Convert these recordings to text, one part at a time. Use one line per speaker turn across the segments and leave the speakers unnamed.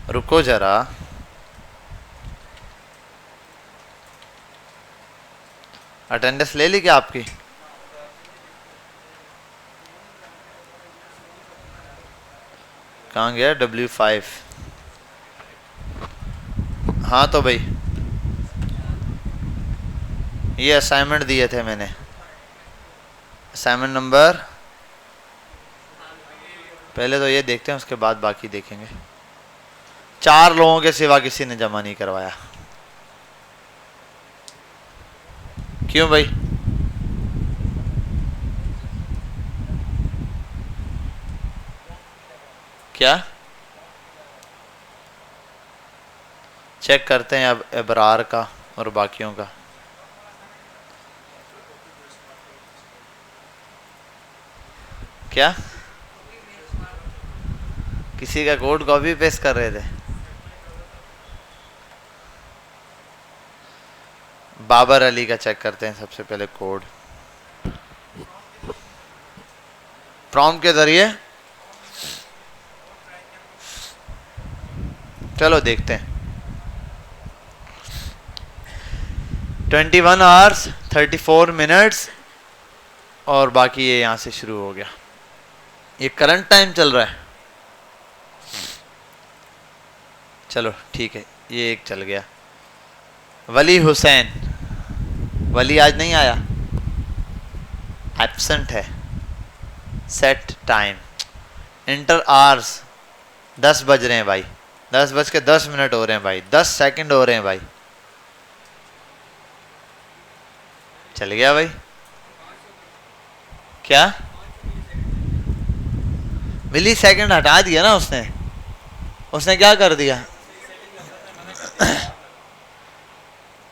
रुको जरा, अटेंडेंस ले ली क्या आपकी? कहाँ गया W5? हाँ तो भाई ये असाइनमेंट दिए थे मैंने, असाइनमेंट नंबर, पहले तो ये देखते हैं उसके बाद बाकी देखेंगे। 4 लोगों के सिवा किसी ने जमा नहीं करवाया। क्यों भाई? क्या चेक करते हैं अब एबरार का और बाकियों का। क्या किसी का कोड कॉपी पेस्ट कर रहे थे? बाबर अली का चेक करते हैं सबसे पहले कोड, प्रॉम्प्ट के जरिए। चलो देखते हैं। 21 आवर्स 34 मिनट्स और बाकी ये यहाँ से शुरू हो गया। ये करंट टाइम चल रहा है। चलो ठीक है, ये एक चल गया। वली हुसैन, वली आज नहीं आया, एब्सेंट है। सेट टाइम, इंटर आवर्स 10 बज रहे हैं भाई, 10:10 हो रहे हैं भाई, 10 सेकंड हो रहे हैं भाई। चल गया भाई। क्या मिली सेकंड हटा दिया ना उसने, उसने क्या कर दिया?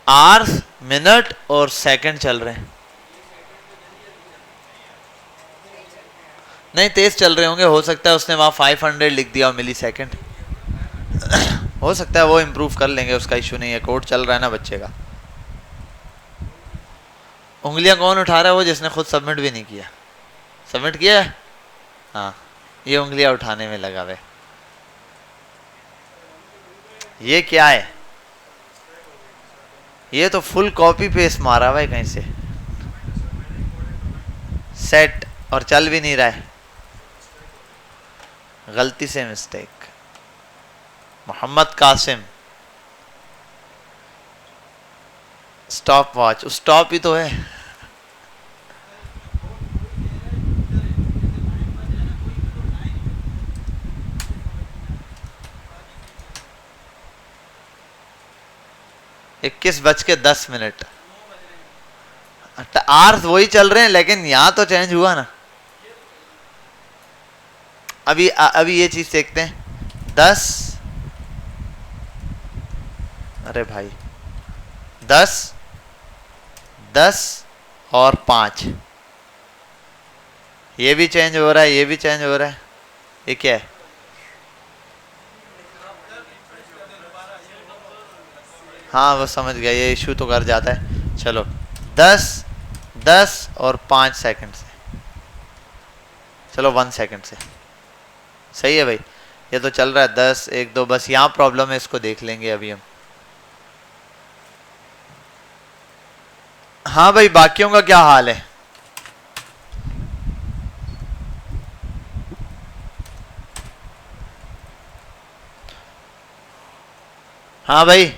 आवर्स मिनट और सेकंड चल रहे हैं। नहीं तेज चल रहे होंगे, हो सकता है उसने वहां 500 लिख दिया मिली सेकंड। हो सकता है, वो इम्प्रूव कर लेंगे, उसका इशू नहीं है। कोड चल रहा है ना बच्चे का। उंगलियां कौन उठा रहा है? वो जिसने खुद सबमिट भी नहीं किया। सबमिट किया है? हाँ, ये उंगलियां उठाने में लगा हुआ। ये क्या है? ये तो फुल कॉपी पेस्ट मारा हुआ है कहीं से, सेट, और चल भी नहीं रहा है। गलती से mistake. Mohammed Kasim, stop watch, stop ही तो है। इक्कीस बज के 10 मिनट। आर्स वही चल रहे हैं, लेकिन यहां तो चेंज हुआ ना। अभी ये चीज देखते हैं। 10, अरे भाई 10, 10 और 5, ये भी चेंज हो रहा है, ये भी चेंज हो रहा है। ये क्या है? हाँ वो समझ गया, ये इशू तो कर जाता है। चलो 10, 10 और 5 सेकंड से, चलो 1 सेकंड से सही है भाई। ये तो चल रहा है 10, 1, 2, बस यहाँ प्रॉब्लम है, इसको देख लेंगे अभी हम। हाँ भाई बाकियों का क्या हाल है? हाँ भाई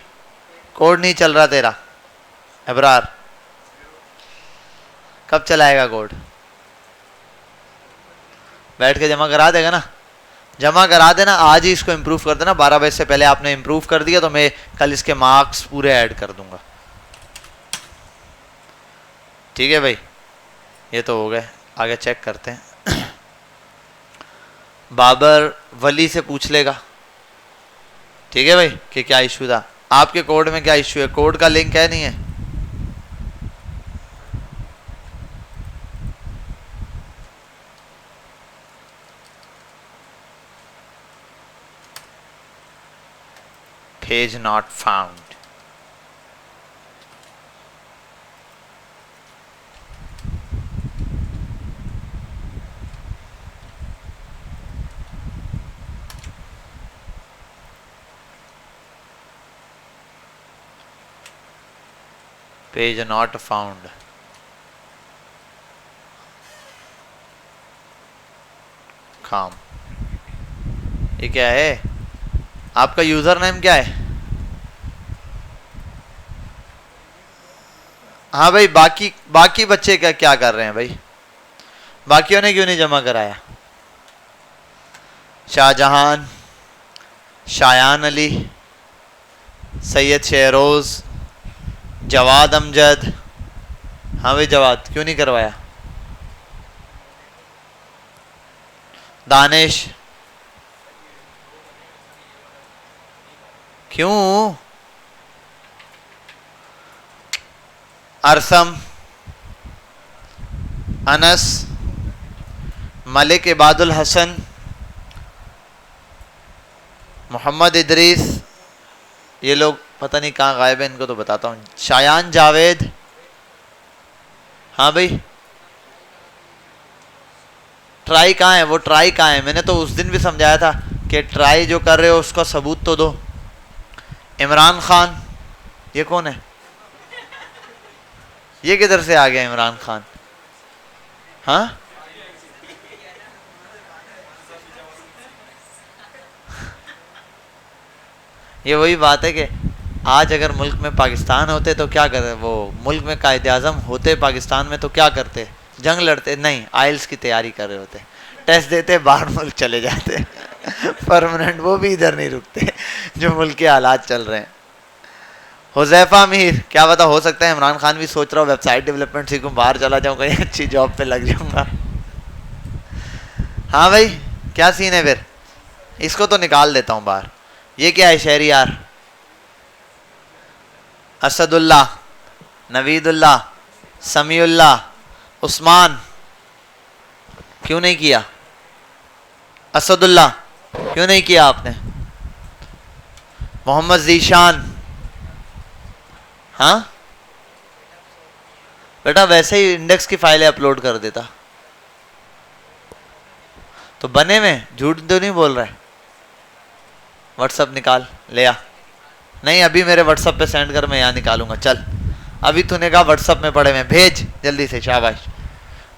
कोड नहीं चल रहा तेरा अबरार, कब चलाएगा कोड? बैठ के जमा करा देगा ना? जमा करा देना, आज ही इसको इम्प्रूव कर देना। 12 बजे से पहले आपने इम्प्रूव कर दिया तो मैं कल इसके मार्क्स पूरे ऐड कर दूंगा। ठीक है भाई, ये तो हो गए, आगे चेक करते हैं। बाबर वली से पूछ लेगा, ठीक है भाई, कि क्या इशू था आपके कोड में, क्या इशू है। कोड का लिंक है नहीं है? Page not found. Page not found. खाम, ये क्या है? आपका यूजर नेम क्या है? हाँ भाई, बाकी बच्चे क्या कर रहे हैं भाई? बाकियों ने क्यों नहीं जमा कराया? शाहजहान, शायान अली, सैयद शहरोज, जवाद अमजद। हाँ भाई जवाद, क्यों नहीं करवाया? दानिश, क्यों? अरसम, अनस, मलिक इबादुल हसन, मोहम्मद इदरीस, ये लोग पता नहीं कहाँ गायब है, इनको तो बताता हूँ। शायान जावेद। हाँ भाई, ट्राई कहाँ है? वो ट्राई कहाँ है? मैंने तो उस दिन भी समझाया था कि ट्राई जो कर रहे हो उसका सबूत तो दो। इमरान खान, ये कौन है? ये किधर से आ गया इमरान खान? हाँ, ये वही बात है कि आज अगर मुल्क में पाकिस्तान होते तो क्या करते? वो मुल्क में कायदे आज़म होते पाकिस्तान में तो क्या करते? जंग लड़ते? नहीं, आइल्स की तैयारी कर रहे होते, टेस्ट देते, बाहर मुल्क चले जाते परमानेंट। वो भी इधर नहीं रुकते जो मुल्क के हालात चल रहे हैं। हुजैफा मीर, क्या पता, हो सकता है इमरान खान भी सोच रहा हो वेबसाइट डेवलपमेंट सीखूं, बाहर चला जाऊं, कहीं अच्छी जॉब पे लग जाऊंगा। हाँ भाई, क्या सीन है फिर? इसको तो निकाल देता हूं बाहर। ये क्या है? शहरियार, असदुल्ला, नवीदुल्ला, समीउल्ला, उस्मान। क्यों नहीं किया? असदुल्ला, क्यों नहीं किया आपने? मोहम्मद जीशान। हाँ बेटा, वैसे ही इंडेक्स की फाइलें अपलोड कर देता तो बने में। झूठ तो नहीं बोल रहा है? व्हाट्सअप निकाल, ले आ। नहीं, अभी मेरे व्हाट्सअप पे सेंड कर, मैं यहाँ निकालूंगा। चल, अभी तूने कहा व्हाट्सअप में पड़े में, भेज जल्दी से, शाबाश,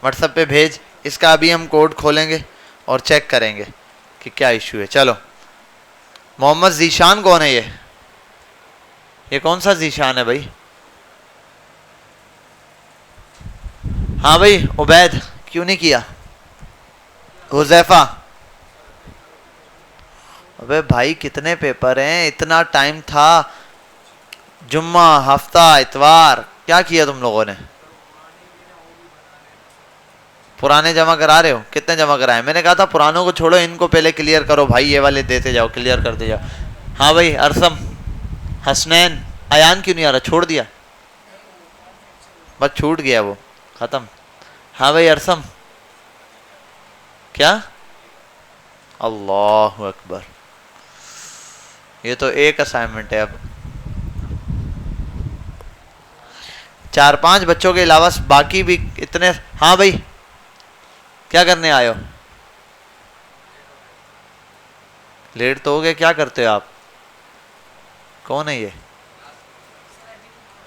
व्हाट्सअप पे भेज। इसका अभी हम कोड खोलेंगे और चेक करेंगे कि क्या इशू है। चलो, मोहम्मद जीशान कौन है? ये कौन सा जीशान है भाई? हाँ भाई, उबैद, क्यों नहीं किया? हुजैफा, अबे भाई कितने पेपर हैं, इतना टाइम था, जुम्मा, हफ्ता, इतवार, क्या किया तुम लोगों ने? पुराने जमा करा रहे हो? कितने जमा कराए? मैंने कहा था पुरानों को छोड़ो, इनको पहले क्लियर करो भाई, ये वाले देते जाओ, क्लियर करते जाओ। हाँ भाई, अरसम, हसनैन, अयान क्यों नहीं आ रहा? छोड़ दिया, बस छूट गया वो, खत्म। हाँ भाई अरसम, क्या? अल्लाह अकबर, ये तो एक असाइनमेंट है। अब 4-5 बच्चों के अलावा बाकी भी इतने। हाँ भाई, क्या करने आए हो? लेट तो हो गए, क्या करते हो आप? कौन है ये?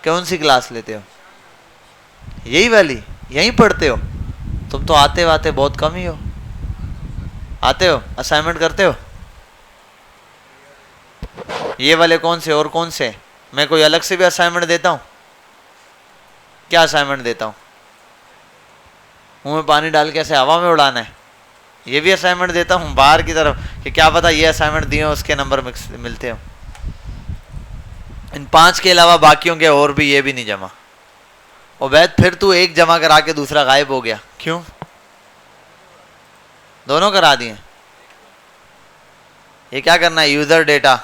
कौन सी क्लास लेते हो? यही वाली? यहीं पढ़ते हो? तुम तो आते वाते बहुत कम ही हो। आते हो, असाइनमेंट करते हो? ये वाले कौन से और कौन से? मैं कोई अलग से भी असाइनमेंट देता हूँ? क्या असाइनमेंट देता हूँ? मुंह में पानी डाल के ऐसे हवा में उड़ाना है? ये भी असाइनमेंट देता हूँ बाहर की तरफ कि क्या पता ये असाइनमेंट दिए उसके नंबर मिलते हो। इन 5 के अलावा बाकियों के और भी, ये भी नहीं जमा। उबैद, फिर तू एक जमा करा के दूसरा गायब हो गया, क्यों? दोनों करा दिए? ये क्या करना है? यूजर डेटा,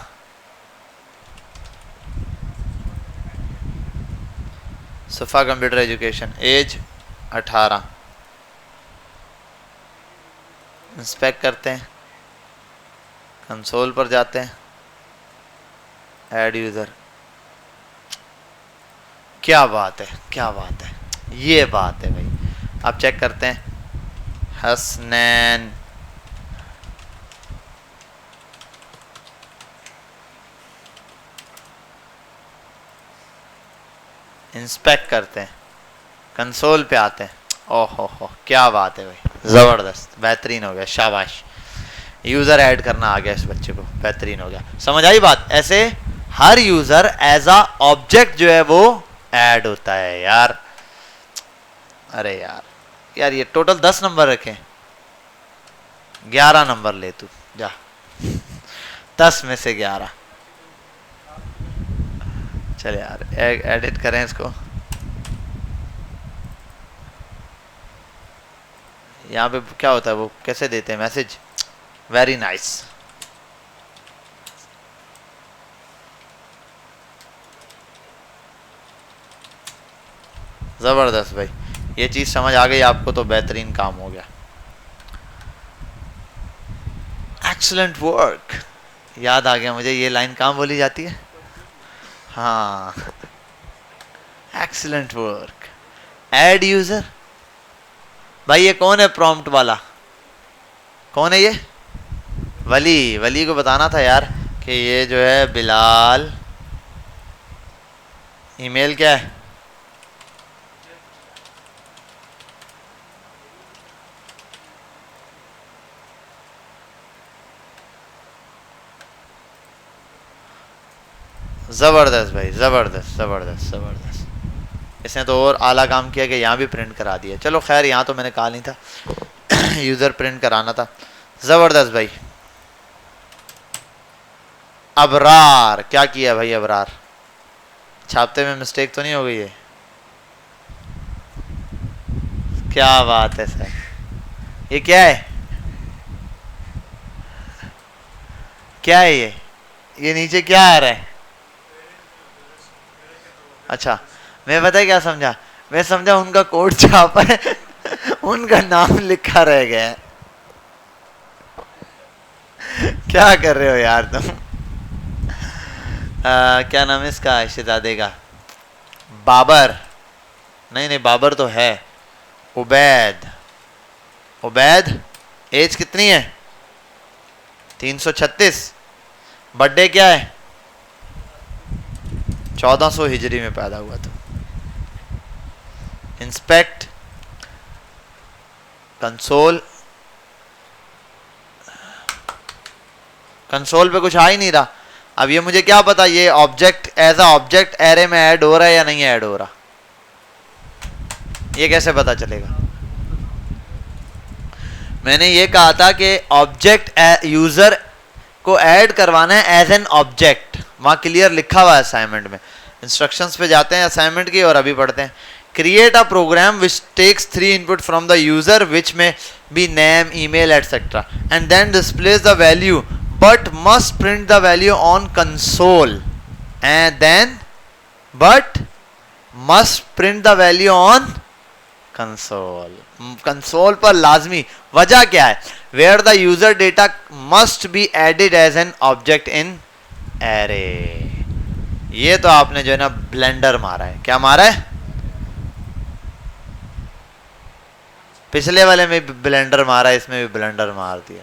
सफा कंप्यूटर एजुकेशन, एज 18। इंस्पेक्ट करते हैं, कंसोल पर जाते हैं, ऐड यूजर। क्या बात है, क्या बात है, ये बात है भाई। अब चेक करते हैं, हसनैन, इंस्पेक्ट करते हैं, कंसोल पे आते हैं। ओहो हो, क्या बात है भाई, ज़बरदस्त, बेहतरीन हो गया, शाबाश। यूज़र ऐड करना आ गया इस बच्चे को, बेहतरीन हो गया। समझ आई बात? ऐसे हर यूज़र एज अ ऑब्जेक्ट जो है वो ऐड होता है यार। अरे यार यार, ये टोटल 10 नंबर रखे, 11 नंबर ले तू जा, 10 में से 11। चल यार एडिट करें इसको। यहाँ पे क्या होता है, वो कैसे देते हैं मैसेज? Very nice. ज़बरदस्त भाई, ये चीज़ समझ आ गई आपको तो बेहतरीन काम हो गया। Excellent work. याद आ गया मुझे, ये लाइन कहाँ बोली जाती है? हाँ, एक्सलेंट वर्क। Add user. भाई ये कौन है प्रॉम्प्ट वाला? कौन है ये? वली। वली को बताना था यार कि ये जो है बिलाल, ईमेल क्या है? ज़बरदस्त भाई, ज़बरदस्त ज़बरदस्त ज़बरदस्त। इसने तो और आला काम किया कि यहाँ भी प्रिंट करा दिया। चलो खैर, यहाँ तो मैंने कहा नहीं था यूज़र प्रिंट कराना था। ज़बरदस्त भाई। अबरार, क्या किया भाई अबरार? छापते में मिस्टेक तो नहीं हो गई है? क्या बात है सर, ये क्या है? क्या है ये नीचे क्या आ रहा है? अच्छा, मैं पता है क्या समझा? मैं समझा उनका कोड छापा है उनका नाम लिखा रह गया है। क्या कर रहे हो यार तुम? क्या नाम है इसका शहजादे का? बाबर? नहीं नहीं, बाबर तो है। उबैद। उबैद, एज कितनी है? 336। बर्थडे क्या है? 1400 हिजरी में पैदा हुआ था। Inspect console. कंसोल पे कुछ आ ही नहीं रहा। अब ये मुझे क्या पता ये object as a object array में ऐड हो रहा है या नहीं ऐड हो रहा? ये कैसे पता चलेगा? मैंने ये कहा था कि ऑब्जेक्ट यूजर को ऐड करवाना है एज एन ऑब्जेक्ट। वहां क्लियर लिखा हुआ है असाइनमेंट में। इंस्ट्रक्शंस पे जाते हैं असाइनमेंट की और अभी पढ़ते हैं। Create a program which takes 3 input from the user which may be name, email etcetera and then displays the value but must print the value on console and then but must print the value on console. Console पर लाजमी। वजह क्या है? where the user data must be added as an object in array. ये तो आपने जो है ना ब्लेंडर मारा है। क्या मारा है? पिछले वाले में भी ब्लेंडर मारा, इसमें भी ब्लेंडर मार दिया।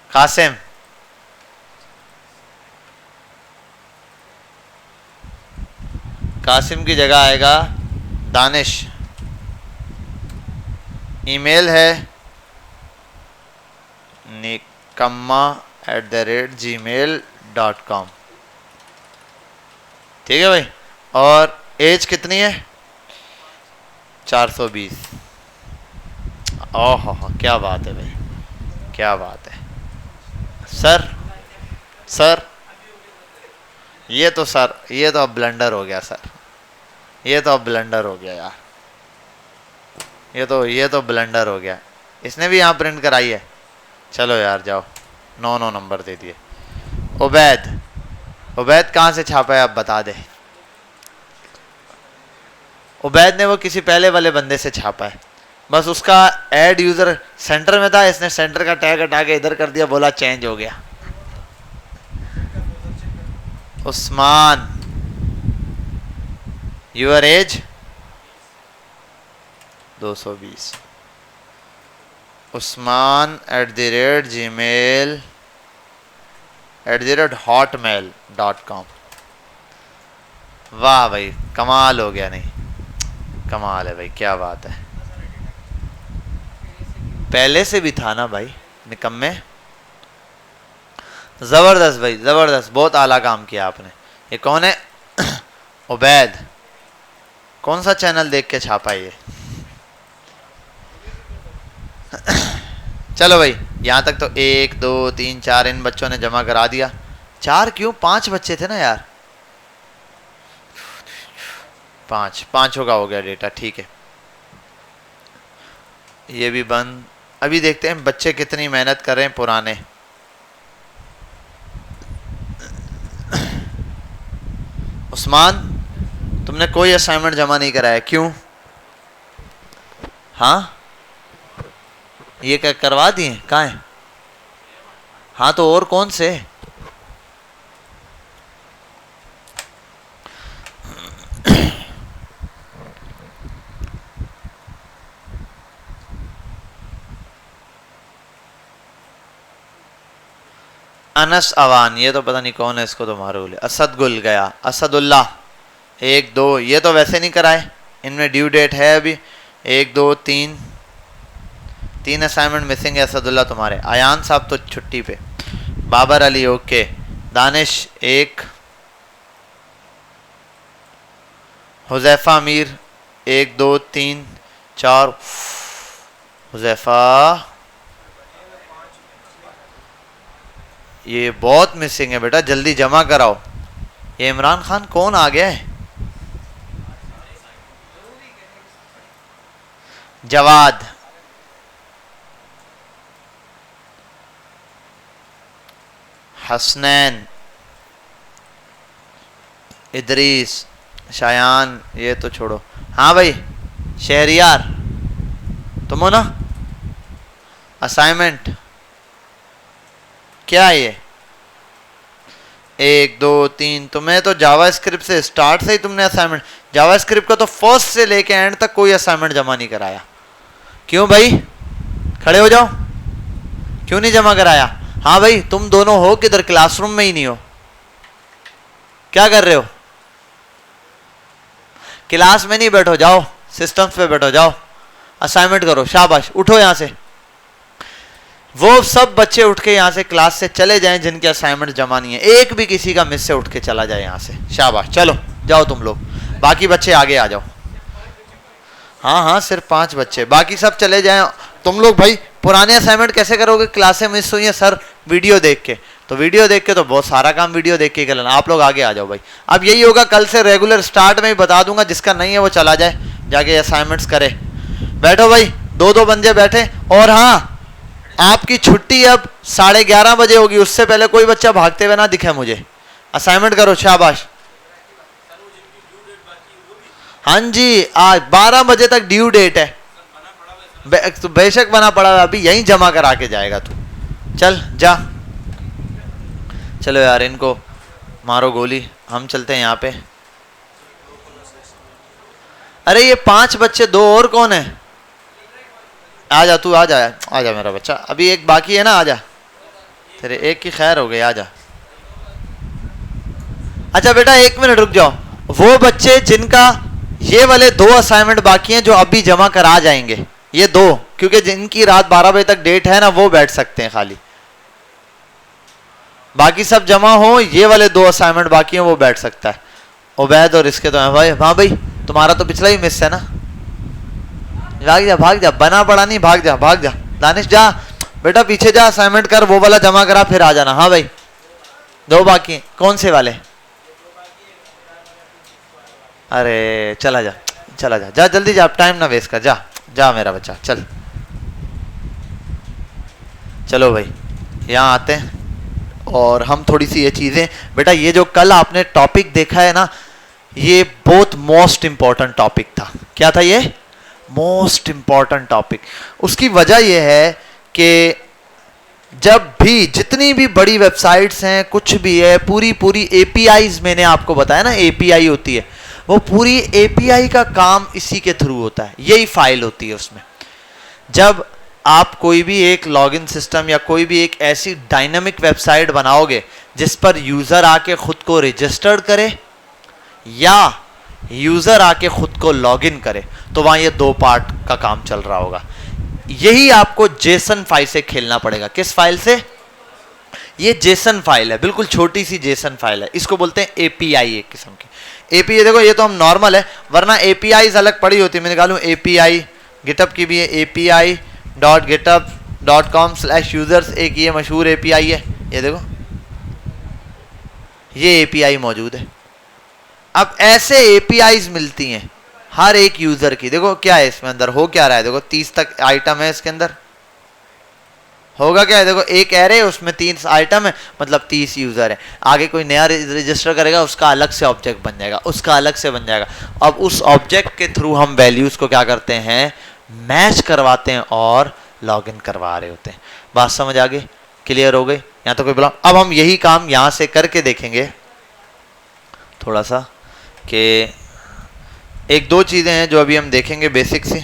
कासिम, कासिम की जगह आएगा दानिश। ईमेल है nikamma@gmail.com। ठीक है भाई। और एज कितनी है? 420। ओह क्या बात है भाई, क्या बात है। सर सर ये तो सर, ये तो अब ब्लंडर हो गया सर, ये तो अब ब्लंडर हो गया यार, ये तो ब्लंडर हो गया। इसने भी यहाँ प्रिंट कराई है। चलो यार जाओ, 9 नंबर दे दिए। उबैद, उबैद कहाँ से छापा है अब बता दे। उबैद ने वो किसी पहले वाले बंदे से छापा है, बस उसका ऐड यूजर सेंटर में था, इसने सेंटर का टैग हटा के इधर कर दिया, बोला चेंज हो गया। Usman, your age 220। Usman @gmail@hotmail.com। वाह भाई कमाल हो गया, नहीं कमाल है भाई, क्या बात है। पहले से भी था ना भाई, निकम्मे। जबरदस्त भाई जबरदस्त, बहुत आला काम किया आपने। ये कौन है? उबैद। कौन सा चैनल देख के छापा ये? चलो भाई, यहाँ तक तो 1 2 3 4 इन बच्चों ने जमा करा दिया। 4 क्यों, 5 बच्चे थे ना यार। 5 का हो गया डेटा, ठीक है। ये भी बंद। अभी देखते हैं बच्चे कितनी मेहनत कर रहे हैं पुराने। उस्मान, तुमने कोई असाइनमेंट जमा नहीं कराया, क्यों? हाँ, ये क्या करवा दिए? कहाँ है? हाँ तो और कौन से? अनस अवान, ये तो पता नहीं कौन है, इसको तो मारो। असद गुल गया, असदुल्लाह 1 2, ये तो वैसे नहीं कराए, इनमें ड्यू डेट है अभी। 1 2 3 असाइनमेंट मिसिंग है असदुल्लाह तुम्हारे। आयान साहब तो छुट्टी पे। बाबर अली ओके। दानिश 1। हुजैफा अमीर 1 2 3 4। हुजैफा ये बहुत मिसिंग है बेटा, जल्दी जमा कराओ। ये इमरान खान कौन आ गया है? जवाद, हसनैन, इदरीस, शायान, ये तो छोड़ो। हाँ भाई शहरियार, तुम हो ना? असाइनमेंट क्या है ये? 1 2 3। तुम्हें तो जावास्क्रिप्ट से स्टार्ट से ही तुमने असाइनमेंट, जावास्क्रिप्ट का तो फर्स्ट से लेके एंड तक कोई असाइनमेंट जमा नहीं कराया। क्यों भाई? खड़े हो जाओ, क्यों नहीं जमा कराया? हाँ भाई तुम दोनों हो किधर? क्लासरूम में ही नहीं हो, क्या कर रहे हो? क्लास में नहीं बैठो, जाओ सिस्टम्स पे बैठो, जाओ असाइनमेंट करो। शाबाश, उठो यहां से। वो सब बच्चे उठ के यहाँ से क्लास से चले जाएं जिनके असाइनमेंट जमा नहीं है। एक भी किसी का मिस से उठ के चला जाए यहाँ से। शाबाश, चलो जाओ तुम लोग, बाकी बच्चे आगे आ जाओ। हाँ हाँ सिर्फ 5 बच्चे, बाकी सब चले जाएं। तुम लोग भाई पुराने असाइनमेंट कैसे करोगे? क्लासें मिस हुई हैं सर वीडियो देख के, तो वीडियो देख के तो बहुत सारा काम वीडियो देख के कर लेना। आप लोग आगे आ जाओ भाई। अब यही होगा, कल से रेगुलर स्टार्ट में ही बता दूंगा, जिसका नहीं है वो चला जाए जाके असाइनमेंट्स करे। बैठो भाई, 2 बंदे बैठे। और हाँ, आपकी छुट्टी अब 11:30 बजे होगी, उससे पहले कोई बच्चा भागते हुए ना दिखे मुझे। असाइनमेंट करो, शाबाश। हाँ जी, आज 12 बजे तक ड्यू डेट है। तो बेशक बना पड़ा है, अभी यहीं जमा करा के जाएगा तू। चल जा, चलो यार इनको मारो गोली, हम चलते हैं यहाँ पे। अरे ये 5 बच्चे, 2 और कौन है? आजा तू, आजा आजा मेरा बच्चा, अभी एक बाकी है ना, आजा, तेरे एक की खैर हो गई, आजा। अच्छा बेटा 1 मिनट रुक जाओ। वो बच्चे जिनका ये वाले 2 असाइनमेंट बाकी हैं जो अभी जमा करा जाएंगे, ये 2, क्योंकि जिनकी रात 12 बजे तक डेट है ना, वो बैठ सकते हैं खाली। बाकी सब जमा हो, ये वाले 2 असाइनमेंट बाकी हैं वो बैठ सकता है। उबैद और इसके तो है भाई। हाँ भाई तुम्हारा तो पिछला ही मिस है ना, भाग जा, बना पड़ा नहीं, भाग जा। दानिश जा बेटा, पीछे जा, असाइनमेंट कर, वो वाला जमा करा, फिर आ जाना। हाँ भाई 2 बाकी, कौन से वाले? अरे चला जा जल्दी जा, टाइम ना वेस्ट कर, जा मेरा बच्चा, चल। चलो भाई यहाँ आते हैं और हम थोड़ी सी ये चीजें, बेटा ये जो कल आपने टॉपिक देखा है ना, ये बहुत मोस्ट इंपॉर्टेंट टॉपिक था। क्या था ये? Most important topic. उसकी वजह यह है कि जब भी जितनी भी बड़ी वेबसाइट्स हैं, कुछ भी है, पूरी एपीआईज, मैंने आपको बताया ना एपीआई होती है, वो पूरी एपीआई का काम इसी के थ्रू होता है, यही फाइल होती है उसमें। जब आप कोई भी एक लॉगिन सिस्टम या कोई भी एक ऐसी डायनामिक वेबसाइट बनाओगे जिस पर यूजर आके खुद को रजिस्टर्ड करे या यूजर आके खुद को लॉगिन करे, तो वहां ये दो पार्ट का काम चल रहा होगा। यही आपको जेसन फाइल से खेलना पड़ेगा। किस फाइल से? ये जेसन फाइल है, बिल्कुल छोटी सी जेसन फाइल है, इसको बोलते हैं एपीआई। एक किस्म की एपीआई। देखो ये तो हम नॉर्मल है, वरना एपीआई अलग पड़ी होती है। मैं निकालूं एपीआई, गिटअप की भी है api.github.com/users, एक ये मशहूर एपीआई है। ये देखो ये एपीआई मौजूद है। अब ऐसे एपीआईज मिलती हैं हर एक यूजर की। देखो क्या है इसमें अंदर, हो क्या रहा है, देखो 30 तक आइटम है इसके अंदर। होगा क्या है, देखो एक एरे, उसमें 30 आइटम है, मतलब 30 यूजर है। आगे कोई नया रजिस्टर करेगा, उसका अलग से ऑब्जेक्ट बन जाएगा, उसका अलग से बन जाएगा। अब उस ऑब्जेक्ट के थ्रू हम वैल्यूज को क्या करते हैं, मैच करवाते हैं और लॉग इन करवा रहे होते हैं। बात समझ आ गई? क्लियर हो गई? यहाँ तो कोई बोला। अब हम यही काम यहां से करके देखेंगे थोड़ा सा, कि एक दो चीजें हैं जो अभी हम देखेंगे बेसिक सी।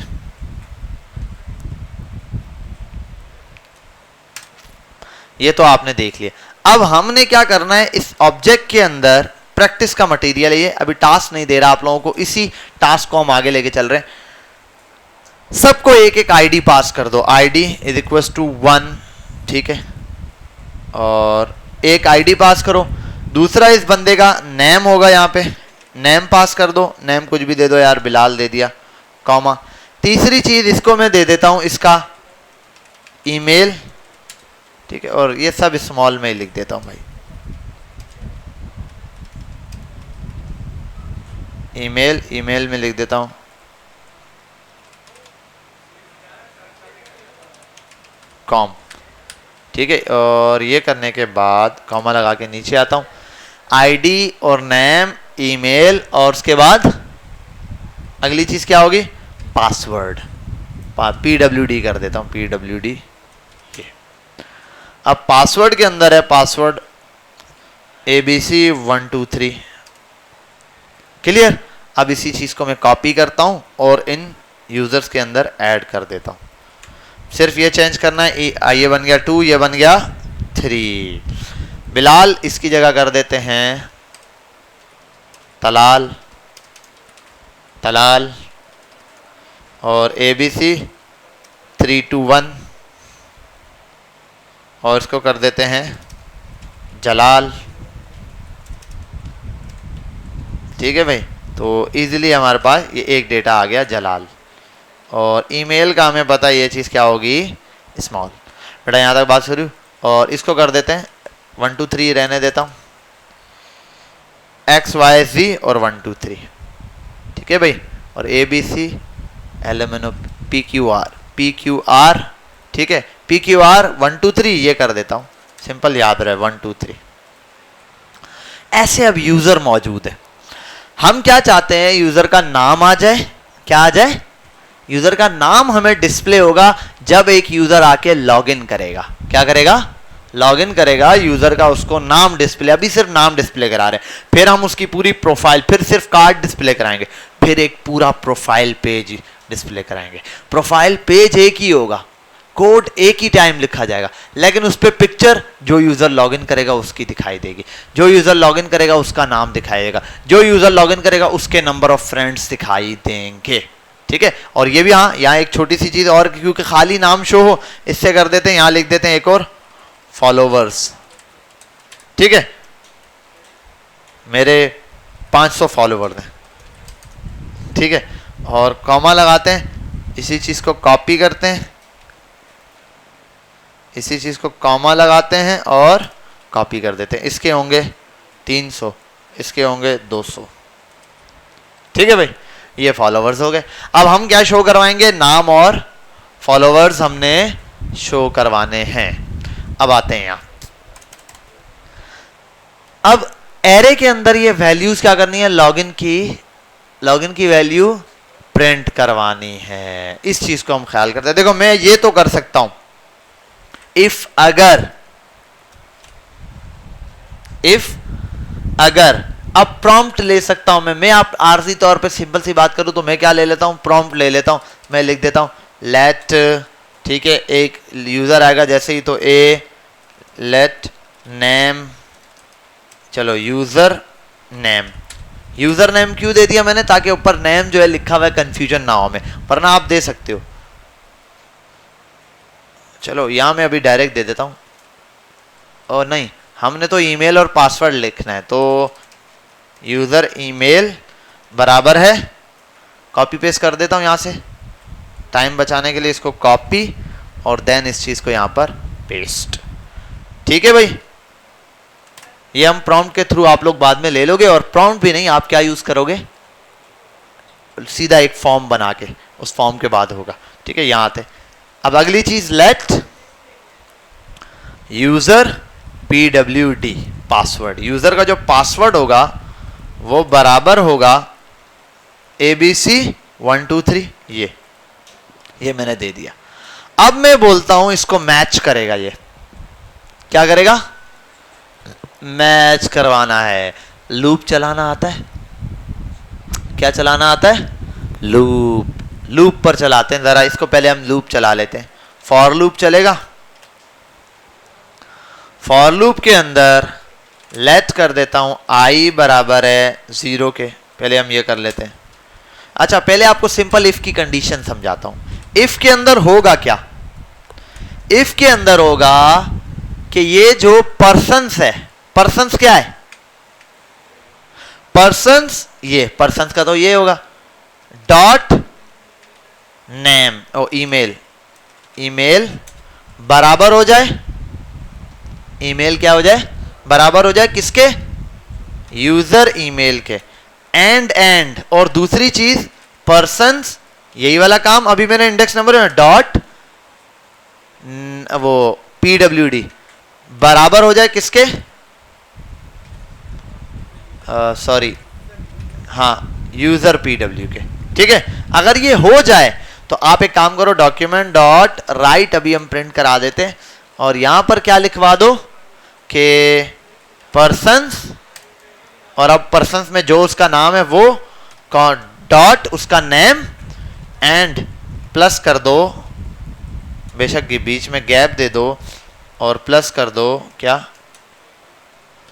ये तो आपने देख लिया। अब हमने क्या करना है, इस ऑब्जेक्ट के अंदर प्रैक्टिस का मटेरियल है ये, अभी टास्क नहीं दे रहा आप लोगों को, इसी टास्क को हम आगे लेके चल रहे हैं। सबको एक एक आईडी पास कर दो, आईडी इज इक्वल टू 1, ठीक है, और एक आईडी पास करो। दूसरा इस बंदे का नेम होगा, यहाँ पे नेम पास कर दो, नेम कुछ भी दे दो यार, बिलाल दे दिया, कॉमा। तीसरी चीज इसको मैं दे देता हूं इसका ईमेल, ठीक है, और ये सब स्मॉल में ही लिख देता हूं भाई, ईमेल, ईमेल में लिख देता हूं कॉम, ठीक है। और ये करने के बाद कॉमा लगा के नीचे आता हूं, आईडी और नेम, ईमेल, और उसके बाद अगली चीज क्या होगी, पासवर्ड, PWD कर देता हूं, PWD। अब पासवर्ड के अंदर है पासवर्ड ABC123, क्लियर। अब इसी चीज को मैं कॉपी करता हूं और इन यूजर्स के अंदर ऐड कर देता हूं। सिर्फ ये चेंज करना है, ये बन गया 2, ये बन गया 3। बिलाल इसकी जगह कर देते हैं तलाल, तलाल, और ABC321, और इसको कर देते हैं जलाल, ठीक है भाई। तो इजीली हमारे पास ये एक डेटा आ गया जलाल। और ईमेल का हमें पता ये चीज़ क्या होगी, स्मॉल। बेटा यहाँ तक बात शुरू, और इसको कर देते हैं 1 2 3 रहने देता हूँ, XYZ और 1 2 3, ठीक है भाई। और ABC LMNO PQR, ठीक है, PQR 1 2 3 ये कर देता हूँ, सिंपल याद रहे 1 2 3। ऐसे अब यूजर मौजूद है, हम क्या चाहते हैं, यूजर का नाम आ जाए, क्या आ जाए, यूजर का नाम हमें डिस्प्ले होगा जब एक यूजर आके लॉगिन करेगा। क्या करेगा, लॉगिन करेगा, यूजर का उसको नाम डिस्प्ले, अभी सिर्फ नाम डिस्प्ले करा रहे हैं, फिर हम उसकी पूरी प्रोफाइल, फिर सिर्फ कार्ड डिस्प्ले कराएंगे, फिर एक पूरा प्रोफाइल पेज डिस्प्ले कराएंगे। प्रोफाइल पेज एक ही होगा, कोड एक ही टाइम लिखा जाएगा, लेकिन उस पर पिक्चर जो यूजर लॉगिन करेगा उसकी दिखाई देगी, जो यूजर लॉगिन करेगा उसका नाम दिखाई देगा, जो यूजर लॉगिन करेगा उसके नंबर ऑफ फ्रेंड्स दिखाई देंगे, ठीक है। और ये भी, हाँ यहाँ एक छोटी सी चीज और, क्योंकि खाली नाम शो हो, इससे कर देते हैं, यहां लिख देते हैं एक और फॉलोवर्स, ठीक है, मेरे 500 फॉलोवर्स हैं, ठीक है, और कॉमा लगाते हैं, इसी चीज को कॉपी करते हैं, इसी चीज को कॉमा लगाते हैं और कॉपी कर देते हैं। इसके होंगे 300, इसके होंगे 200, ठीक है भाई, ये फॉलोवर्स हो गए। अब हम क्या शो करवाएंगे, नाम और फॉलोवर्स हमने शो करवाने हैं। अब आते हैं यहां, अब एरे के अंदर ये वैल्यूज क्या करनी है, लॉगिन की वैल्यू प्रिंट करवानी है। इस चीज को हम ख्याल करते हैं। देखो मैं ये तो कर सकता हूं, इफ अगर अब प्रॉम्प्ट ले सकता हूं मैं आप आरजी तौर पे सिंपल सी बात करूं तो मैं क्या ले लेता हूं, प्रॉम्प्ट ले लेता हूं। मैं लिख देता हूं लेट, ठीक है, एक यूजर आएगा जैसे ही, तो लेट नेम, चलो यूजर नेम, यूजर नेम क्यों दे दिया मैंने, ताकि ऊपर नेम जो है लिखा हुआ है कंफ्यूजन ना हो, में वरना आप दे सकते हो। चलो यहां मैं अभी डायरेक्ट दे देता हूं, और नहीं हमने तो ईमेल और पासवर्ड लिखना है, तो यूजर ईमेल बराबर है, कॉपी पेस्ट कर देता हूं यहां से टाइम बचाने के लिए, इसको कॉपी और देन इस चीज को यहां पर पेस्ट। ठीक है भाई, ये हम प्रॉम्प्ट के थ्रू आप लोग बाद में ले लोगे, और प्रॉम्प्ट भी नहीं, आप क्या यूज करोगे, सीधा एक फॉर्म बना के उस फॉर्म के बाद होगा। ठीक है, यहां आते अब अगली चीज, let user PWD password, user का जो पासवर्ड होगा वो बराबर होगा ABC 1 2 3, ये मैंने दे दिया। अब मैं बोलता हूं इसको मैच करेगा, ये क्या करेगा, मैच करवाना है। लूप चलाना आता है, क्या चलाना आता है, लूप पर चलाते हैं। जरा इसको पहले हम लूप चला लेते हैं। फॉर लूप चलेगा, फॉर लूप के अंदर लेट कर देता हूं I बराबर है 0 के, पहले हम ये कर लेते हैं। अच्छा पहले आपको सिंपल इफ की कंडीशन समझाता हूं। इफ के अंदर होगा क्या, इफ के अंदर होगा कि ये जो पर्सन्स है, पर्सन्स क्या है, पर्सन्स, ये पर्सन्स का तो ये होगा डॉट नेम और ईमेल, ईमेल बराबर हो जाए, ईमेल क्या हो जाए, बराबर हो जाए किसके, यूजर ईमेल के, एंड और दूसरी चीज पर्सन्स, यही वाला काम अभी मैंने इंडेक्स नंबर डॉट वो PWD बराबर हो जाए किसके, सॉरी हाँ यूजर PW के। ठीक है, अगर ये हो जाए तो आप एक काम करो, डॉक्यूमेंट डॉट राइट अभी हम प्रिंट करा देते हैं, और यहां पर क्या लिखवा दो कि पर्सन्स, और अब पर्सन्स में जो उसका नाम है वो डॉट उसका नेम एंड प्लस कर दो, बेशक बीच में गैप दे दो और प्लस कर दो क्या,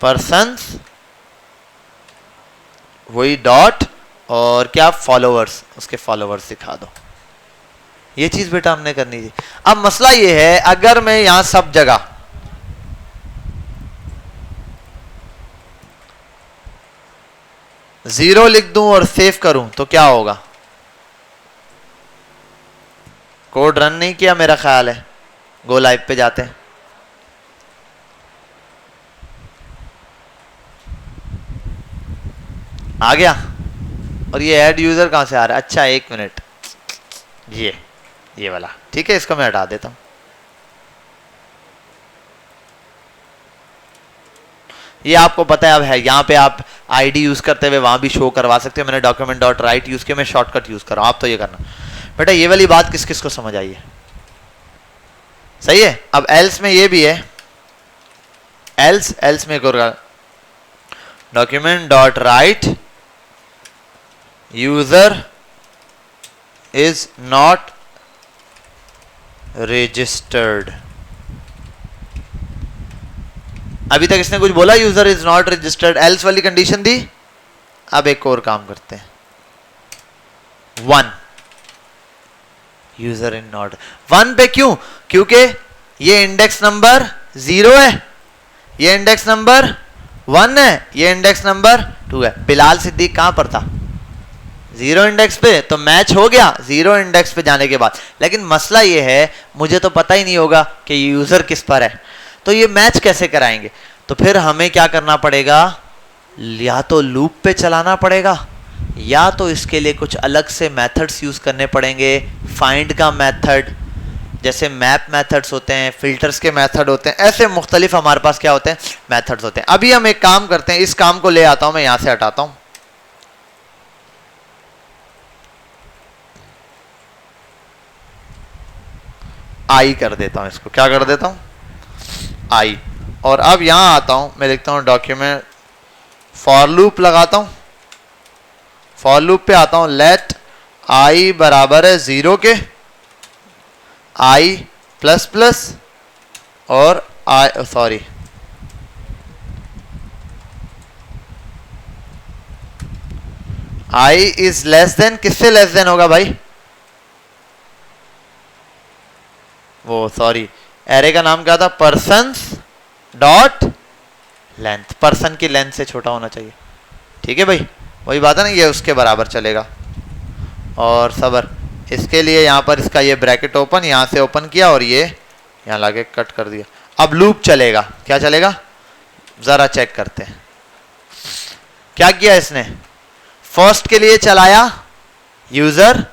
पर्सन्स वही डॉट और क्या फॉलोअर्स, उसके फॉलोअर्स दिखा दो। ये चीज बेटा हमने करनी थी। अब मसला ये है, अगर मैं यहां सब जगह जीरो लिख दूं और सेव करूं तो क्या होगा, कोड रन नहीं किया मेरा ख्याल है। गो लाइव पे जाते हैं, आ गया, और ये ऐड यूजर कहां से आ रहा है, अच्छा एक मिनट, ये वाला, ठीक है इसको मैं हटा देता हूं। ये आपको पता है अब है, यहां पे आप आईडी यूज करते हुए वहां भी शो करवा सकते हो। मैंने डॉक्यूमेंट डॉट राइट यूज किया, मैं शॉर्टकट यूज कर रहा हूं, आप तो ये करना बेटा। ये वाली बात किस किस को समझ आई है, सही है। अब एल्स में ये भी है, एल्स में document dot right user is not registered. अभी तक इसने कुछ बोला, user is not registered, else वाली कंडीशन दी। अब एक और काम करते हैं, 1 यूजर इन नॉट 1 पे क्यों, क्योंकि ये इंडेक्स नंबर 0 है, ये इंडेक्स नंबर 1 है, ये इंडेक्स नंबर 2 है। बिलाल सिद्दीक कहां पर था, 0 इंडेक्स पे, तो मैच हो गया 0 इंडेक्स पे जाने के बाद। लेकिन मसला ये है, मुझे तो पता ही नहीं होगा कि यूजर किस पर है, तो ये मैच कैसे कराएंगे। तो फिर हमें क्या करना पड़ेगा, या तो लूप पे चलाना पड़ेगा, या तो इसके लिए कुछ अलग से मेथड्स यूज करने पड़ेंगे। फाइंड का मेथड, जैसे मैप मेथड्स होते हैं, फिल्टर्स के मेथड होते हैं, ऐसे मुख्तलिफ हमारे पास क्या होते हैं, मेथड्स होते हैं। अभी हम एक काम करते हैं, इस काम को ले आता हूं मैं, यहां से हटाता हूं, आई कर देता हूं, इसको क्या कर देता हूं, आई। और अब यहां आता हूं, मैं लिखता हूं डॉक्यूमेंट फॉर लूप लगाता हूं, फॉर लूप पे आता हूं, लेट आई बराबर है 0 के, आई प्लस प्लस और i, sorry i is less than, किससे लेस देन होगा भाई? वो सॉरी, एरे का नाम क्या था? पर्सन्स डॉट लेंथ, पर्सन की लेंथ से छोटा होना चाहिए। ठीक है भाई, वही बात है ना, ये उसके बराबर चलेगा। और सबर, इसके लिए यहाँ पर इसका ये ब्रैकेट ओपन, यहाँ से ओपन किया और ये यहाँ लाके कट कर दिया। अब लूप चलेगा, क्या चलेगा जरा चेक करते हैं। क्या किया इसने? फर्स्ट के लिए चलाया, यूजर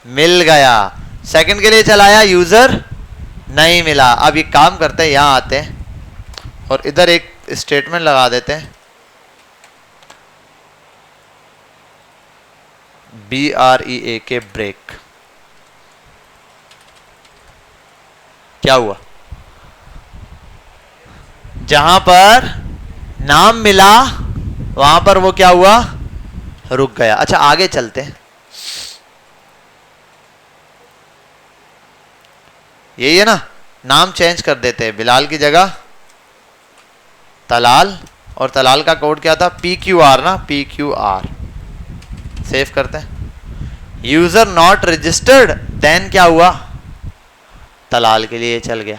मिल गया। सेकंड के लिए चलाया, यूजर नहीं मिला। अब ये काम करते हैं, यहां आते हैं और इधर एक स्टेटमेंट लगा देते हैं, BREAK, ब्रेक। क्या हुआ? जहां पर नाम मिला वहां पर वो क्या हुआ? रुक गया। अच्छा आगे चलते हैं, यही है ना, नाम चेंज कर देते हैं, बिलाल की जगह तलाल, और तलाल का कोड क्या था? PQR ना, PQR। सेव करते हैं। यूजर नॉट रजिस्टर्ड, देन क्या हुआ? तलाल के लिए चल गया,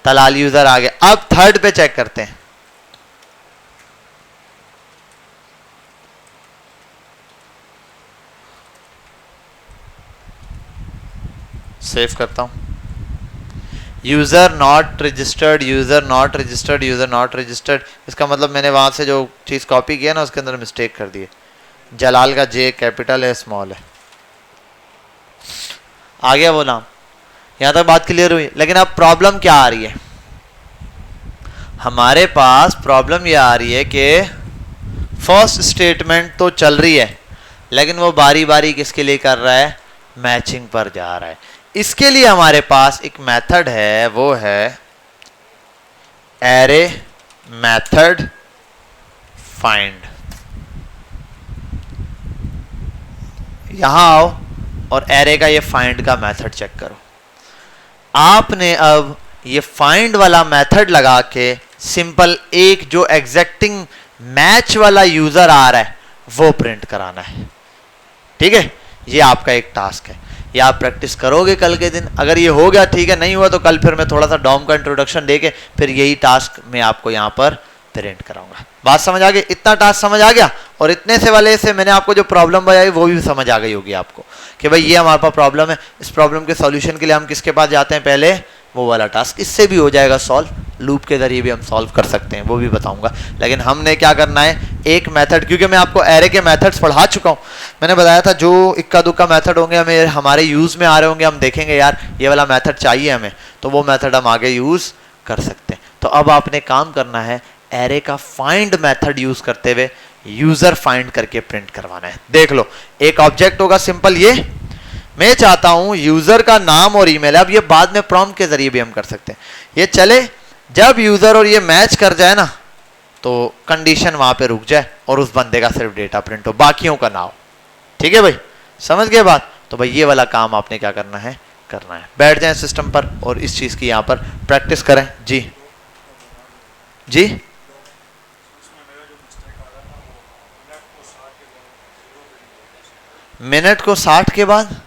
तलाल यूजर आ गया। अब थर्ड पे चेक करते हैं, सेव करता हूं। User not registered, user not registered, user not registered. इसका मतलब मैंने वहां से जो चीज कॉपी किया ना उसके अंदर मिस्टेक कर दी है। जलाल का जे कैपिटल है, स्मॉल है। आ गया वो नाम, यहां तक बात क्लियर हुई। लेकिन अब प्रॉब्लम क्या आ रही है? हमारे पास प्रॉब्लम यह आ रही है कि फर्स्ट स्टेटमेंट तो चल रही है, लेकिन वो बारी बारी किसके लिए कर रहा है? मैचिंग पर जा रहा है। इसके लिए हमारे पास एक मेथड है, वो है एरे मेथड फाइंड। यहां आओ और एरे का ये फाइंड का मेथड चेक करो। आपने अब ये फाइंड वाला मेथड लगा के सिंपल एक जो एग्जैक्टिंग मैच वाला यूजर आ रहा है वो प्रिंट कराना है। ठीक है, ये आपका एक टास्क है। ये आप प्रैक्टिस करोगे कल के दिन। अगर ये हो गया ठीक है, नहीं हुआ तो कल फिर मैं थोड़ा सा डॉम का इंट्रोडक्शन देके फिर यही टास्क मैं आपको यहाँ पर प्रिंट कराऊंगा। बात समझ आ गई? इतना टास्क समझ आ गया, और इतने से वाले से मैंने आपको जो प्रॉब्लम बताई वो भी समझ आ गई होगी आपको कि भाई ये हमारे पास प्रॉब्लम है, इस प्रॉब्लम के सॉल्यूशन के लिए हम किसके पास जाते हैं? पहले वो वाला टास्क। इससे भी हो जाएगा सॉल्व, लूप के जरिए भी हम सॉल्व कर सकते हैं, वो भी बताऊंगा। लेकिन हमने क्या करना है, एक मेथड, क्योंकि मैं आपको एरे के मेथड्स पढ़ा चुका हूं। मैंने बताया था जो इक्का दुक्का मेथड होंगे हमें हमारे यूज में आ रहे होंगे, हम देखेंगे यार ये वाला मेथड चाहिए हमें, तो वो मेथड हम आगे यूज कर सकते हैं। तो अब आपने काम करना है, एरे का फाइंड मेथड यूज करते हुए यूजर फाइंड करके प्रिंट करवाना है। देख लो, एक ऑब्जेक्ट होगा सिंपल, ये मैं चाहता हूं यूजर का नाम और ईमेल। अब ये बाद में प्रॉम्प्ट के जरिए भी हम कर सकते हैं। ये चले, जब यूजर और ये मैच कर जाए ना तो कंडीशन वहां पे रुक जाए और उस बंदे का सिर्फ डेटा प्रिंट हो, बाकियों का ना हो। ठीक है भाई, समझ गए बात? तो भाई ये वाला काम आपने क्या करना है, करना है। बैठ जाए सिस्टम पर और इस चीज की यहां पर प्रैक्टिस करें। जी जी, मिनट को 60 के बाद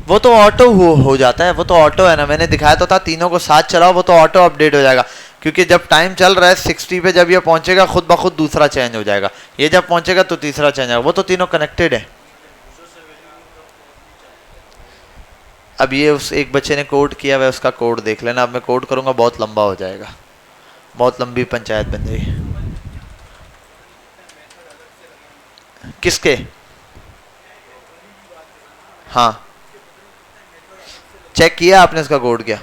वो तो ऑटो हो जाता है, वो तो ऑटो है ना, मैंने दिखाया तो था। तीनों को साथ चलाओ, वो तो ऑटो अपडेट हो जाएगा, क्योंकि जब टाइम चल रहा है 60 पे जब ये पहुंचेगा खुद ब खुद दूसरा चेंज हो जाएगा, ये जब पहुंचेगा तो तीसरा चेंज आएगा, वो तो तीनों कनेक्टेड है। अब ये उस एक बच्चे ने कोड किया हुआ है, उसका कोड देख लेना। अब मैं कोड करूंगा बहुत लंबा हो जाएगा, बहुत लंबी पंचायत बन जाएगी। किसके? हाँ, चेक किया आपने इसका कोड क्या?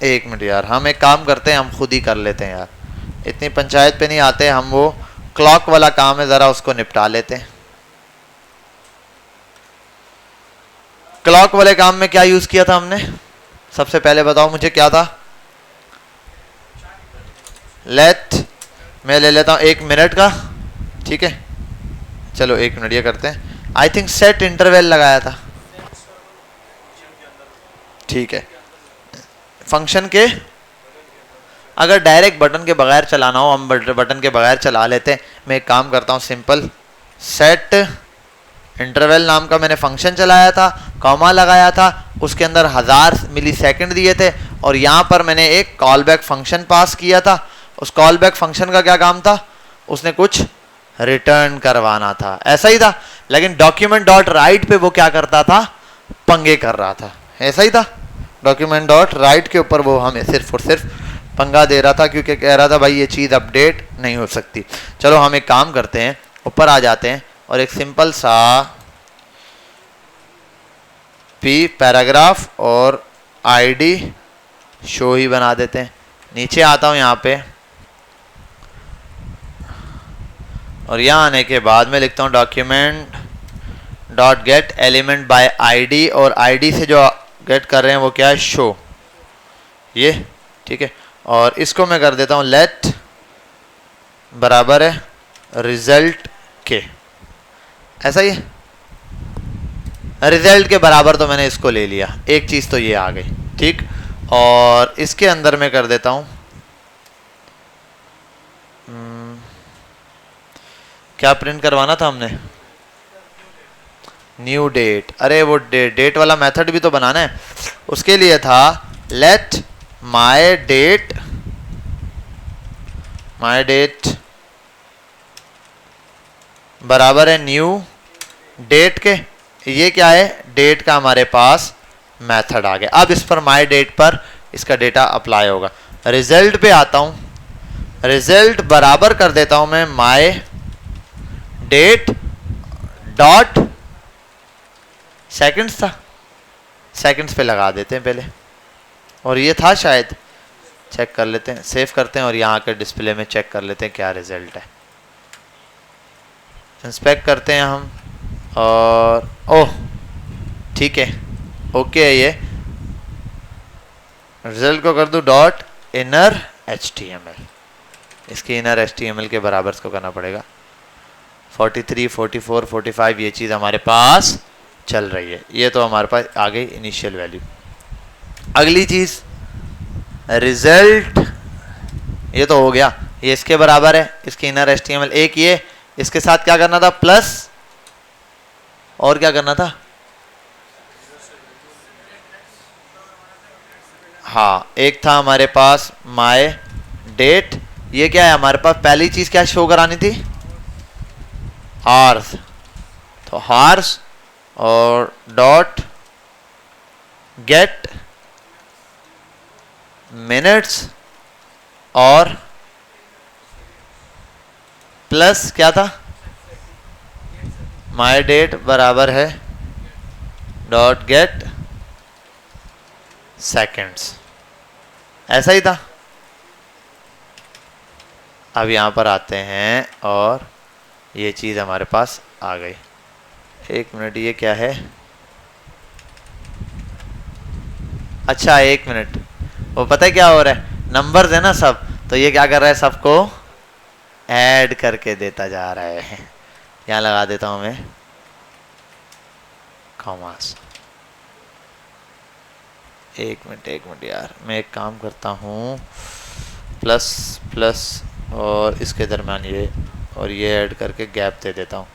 एक मिनट यार, हम एक काम करते हैं, हम खुद ही कर लेते हैं यार, इतनी पंचायत पे नहीं आते हम। वो क्लॉक वाला काम है, जरा उसको निपटा लेते हैं। क्लॉक वाले काम में क्या यूज किया था हमने? सबसे पहले बताओ मुझे क्या था? लेट, मैं ले लेता हूं 1 मिनट का। ठीक है, चलो 1 मिनट ये करते हैं। आई थिंक सेट इंटरवल लगाया था। ठीक है, फंक्शन के अगर डायरेक्ट बटन के बगैर चलाना हो, हम बटन के बगैर चला लेते हैं। मैं एक काम करता हूँ, सिंपल सेट इंटरवल नाम का मैंने फंक्शन चलाया था, कॉमा लगाया था, उसके अंदर 1000 मिलीसेकंड दिए थे और यहाँ पर मैंने एक कॉल बैक फंक्शन पास किया था। उस कॉल बैक फंक्शन का क्या काम था, उसने कुछ रिटर्न करवाना था, ऐसा ही था। लेकिन डॉक्यूमेंट डॉट राइट पे वो क्या करता था, पंगे कर रहा था, ऐसा ही था। डॉक्यूमेंट डॉट राइट के ऊपर वो हमें सिर्फ और सिर्फ पंगा दे रहा था, क्योंकि कह रहा था भाई ये चीज़ अपडेट नहीं हो सकती। चलो हम एक काम करते हैं, ऊपर आ जाते हैं और एक सिंपल सा पी पैराग्राफ और आईडी शो ही बना देते हैं। नीचे आता हूँ यहाँ पे और यहाँ आने के बाद मैं लिखता हूँ document dot gate element by ID, और आईडी से जो गेट कर रहे हैं वो क्या है, शो, ये ठीक है। और इसको मैं कर देता हूँ लेट बराबर है रिजल्ट के, ऐसा ही है। रिजल्ट के बराबर तो मैंने इसको ले लिया, एक चीज़ तो ये आ गई, ठीक। और इसके अंदर मैं कर देता हूँ क्या प्रिंट करवाना था हमने, न्यू डेट। अरे वो डेट वाला मेथड भी तो बनाना है, उसके लिए था लेट माय डेट बराबर है न्यू डेट के। ये क्या है, डेट का हमारे पास मेथड आ गया। अब इस पर माय डेट पर इसका डेटा अप्लाई होगा। रिजल्ट पे आता हूं, रिजल्ट बराबर कर देता हूं मैं माय डेट डॉट सेकंड्स, था सेकंड्स पे लगा देते हैं पहले, और ये था शायद, चेक कर लेते हैं, सेव करते हैं और यहाँ आकर डिस्प्ले में चेक कर लेते हैं क्या रिजल्ट है। इंस्पेक्ट करते हैं हम और ओह ठीक है, ओके है। ये रिजल्ट को कर दूं डॉट इनर HTML, इसकी इनर HTML के बराबर इसको करना पड़ेगा। 43, 44, 45 ये चीज़ हमारे पास चल रही है। ये तो हमारे पास आ गई इनिशियल वैल्यू। अगली चीज़ रिजल्ट, ये तो हो गया, ये इसके बराबर है, इसकी इनर HTML एक ये, इसके साथ क्या करना था प्लस, और क्या करना था, हाँ एक था हमारे पास माय डेट। ये क्या है हमारे पास, पहली चीज क्या शो करानी थी, हार्स, तो हार्स और डॉट गेट मिनट्स और प्लस क्या था, माय डेट बराबर है डॉट गेट सेकेंड्स, ऐसा ही था। अब यहाँ पर आते हैं और ये चीज़ हमारे पास आ गई। एक मिनट, ये क्या है, अच्छा एक मिनट, वो पता है क्या हो रहा है, नंबर्स है ना सब, तो ये क्या कर रहा है, सबको ऐड करके देता जा रहा है। यहाँ लगा देता हूँ मैं कॉमास। एक मिनट यार, मैं एक काम करता हूँ, प्लस प्लस और इसके दरम्यान ये और ये ऐड करके गैप दे देता हूँ।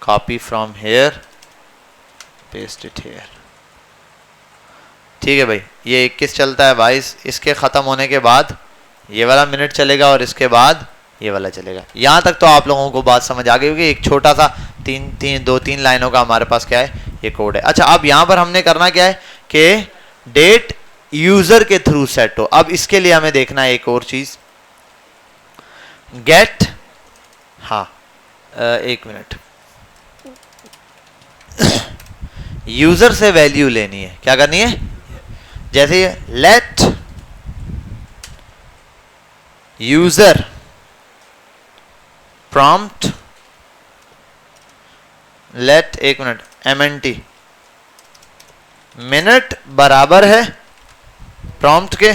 Copy from here, paste it here. ठीक है भाई, ये 21 चलता है 22, इसके ख़त्म होने के बाद ये वाला मिनट चलेगा और इसके बाद ये वाला चलेगा। यहाँ तक तो आप लोगों को बात समझ आ गई होगी। एक छोटा सा 2-3 लाइनों का हमारे पास क्या है, ये कोड है। अच्छा, अब यहाँ पर हमने करना क्या है कि डेट यूजर के थ्रू सेट हो। अब इसके लिए हमें देखना है एक और चीज, गेट, हाँ एक मिनट, यूजर से वैल्यू लेनी है। क्या करनी है, जैसे लेट यूजर प्रॉम्प्ट, लेट एक मिनट MNT मिनट बराबर है प्रॉम्प्ट के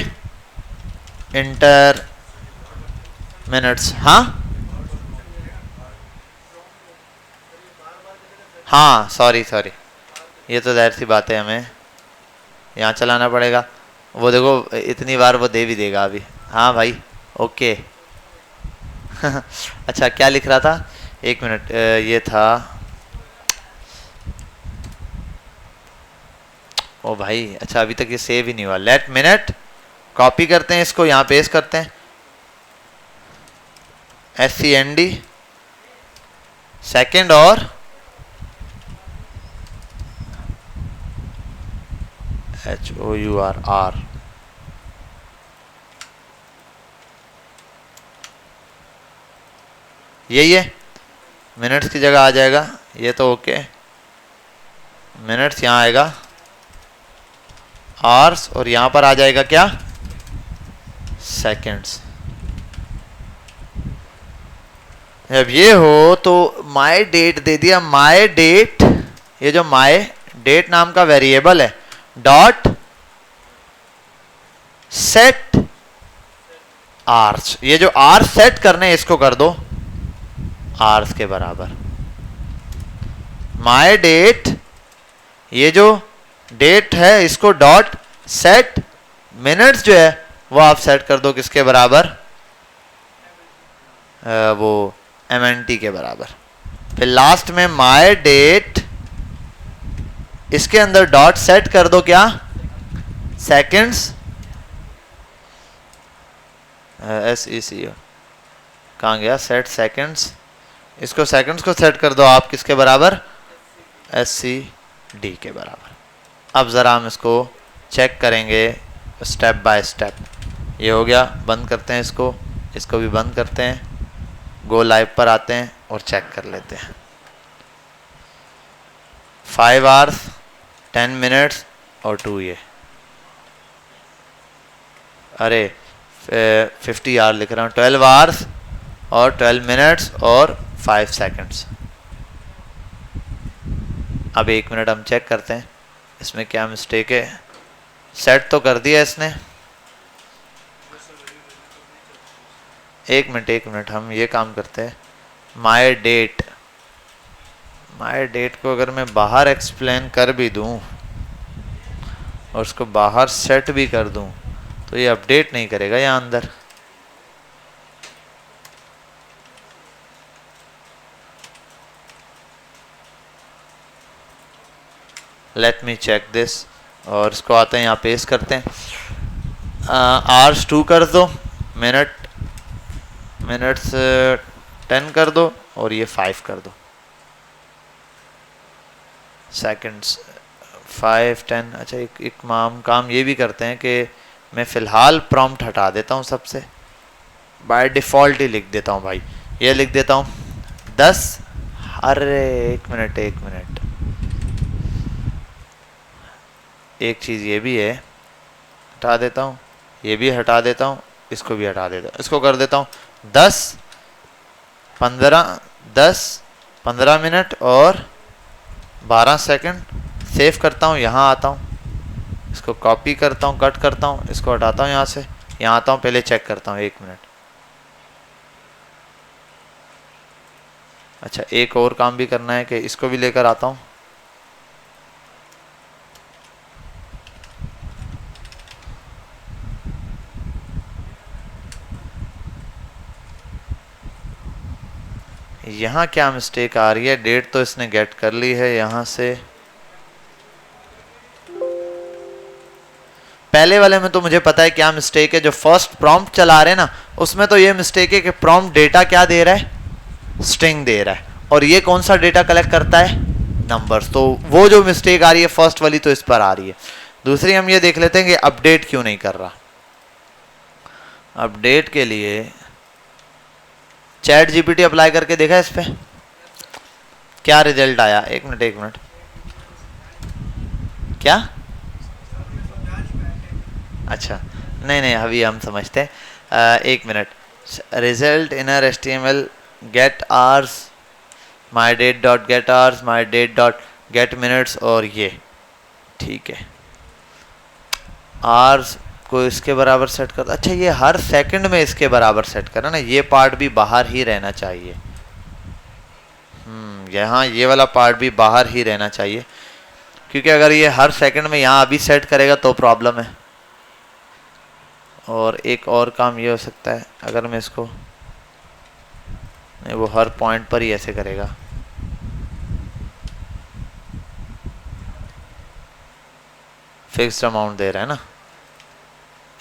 इंटर मिनट्स। हाँ सॉरी, ये तो जाहिर सी बात है, हमें यहाँ चलाना पड़ेगा। वो देखो इतनी बार वो दे भी देगा अभी। हाँ भाई ओके। अच्छा क्या लिख रहा था, एक मिनट, ये था, ओ भाई अच्छा अभी तक ये सेव ही नहीं हुआ। लेट मिनट, कॉपी करते हैं इसको, यहाँ पेस्ट करते हैं, SCND सेकेंड और HOUR यही है, मिनट्स की जगह आ जाएगा ये तो ओके, मिनट्स यहाँ आएगा आवर्स और यहाँ पर आ जाएगा क्या, सेकेंड्स। जब ये हो तो माई डेट दे दिया, माई डेट, ये जो माई डेट नाम का वेरिएबल है, डॉट सेट आवर्स, ये जो आवर्स सेट करने इसको कर दो आवर्स के बराबर। माई डेट, ये जो डेट है इसको डॉट सेट मिनट्स जो है वो आप सेट कर दो किसके बराबर, वो MNT के बराबर। फिर लास्ट में माई डेट, इसके अंदर डॉट सेट कर दो क्या, सेकेंड्स, SEC कहाँ गया, सेट सेकेंड्स, इसको सेकेंड्स को सेट कर दो आप किसके बराबर, SCD के बराबर। अब ज़रा हम इसको चेक करेंगे स्टेप बाय स्टेप। ये हो गया, बंद करते हैं इसको, इसको भी बंद करते हैं, गो लाइव पर आते हैं और चेक कर लेते हैं। 5 आवर्स 10 मिनट्स और 2 ये, अरे 50 आवर लिख रहा हूँ, 12 आवर्स और 12 मिनट्स और 5 सेकेंड्स। अब 1 मिनट हम चेक करते हैं इसमें क्या मिस्टेक है। सेट तो कर दिया इसने, एक मिनट हम ये काम करते हैं, माई डेट, माई डेट को अगर मैं बाहर एक्सप्लेन कर भी दूं और उसको बाहर सेट भी कर दूं तो ये अपडेट नहीं करेगा यहाँ अंदर। लेट मी चेक दिस, और इसको आते हैं यहाँ पेस्ट करते हैं, आवर्स 2 कर दो, मिनट्स 10 कर दो और ये 5 कर दो, सेकंड्स 5 10। अच्छा एक काम ये भी करते हैं कि मैं फ़िलहाल प्रॉम्प्ट हटा देता हूँ सबसे, बाय डिफ़ॉल्ट ही लिख देता हूँ भाई, ये लिख देता हूँ 10, अरे एक मिनट एक चीज़ ये भी है, हटा देता हूँ, ये भी हटा देता हूँ, इसको भी हटा देता हूँ, इसको कर देता हूँ 10 15 मिनट और 12 सेकंड। सेव करता हूँ, यहाँ आता हूँ, इसको कॉपी करता हूँ, कट करता हूँ, इसको हटाता हूँ यहाँ से, यहाँ आता हूँ, पहले चेक करता हूँ 1 मिनट। अच्छा एक और काम भी करना है कि इसको भी लेकर आता हूँ, यहाँ क्या मिस्टेक आ रही है, डेट तो इसने गेट कर ली है यहाँ से, पहले वाले में तो मुझे पता है क्या मिस्टेक है, जो फर्स्ट प्रॉम्प्ट चला रहे हैं ना उसमें तो ये मिस्टेक है कि प्रॉम्प्ट डेटा क्या दे रहा है, स्ट्रिंग दे रहा है, और ये कौन सा डेटा कलेक्ट करता है, नंबर्स। तो वो जो मिस्टेक आ रही है फर्स्ट वाली तो इस पर आ रही है। दूसरी हम ये देख लेते हैं कि अपडेट क्यों नहीं कर रहा। अपडेट के लिए चैट जीपीटी अप्लाई करके देखा इस पे, क्या रिजल्ट आया, एक मिनट क्या, अच्छा नहीं अभी हम समझते हैं, 1 minute. Result inner HTML get hours, my date dot get hours, my date dot get minutes, और ये ठीक है आवर्स को इसके बराबर सेट कर। अच्छा ये हर सेकंड में इसके बराबर सेट करना ना, ये पार्ट भी बाहर ही रहना चाहिए, यहाँ ये वाला पार्ट भी बाहर ही रहना चाहिए, क्योंकि अगर ये हर सेकंड में यहाँ अभी सेट करेगा तो प्रॉब्लम है। और एक और काम ये हो सकता है, अगर मैं इसको नहीं, वो हर पॉइंट पर ही ऐसे करेगा। फिक्स्ड अमाउंट दे रहा है ना,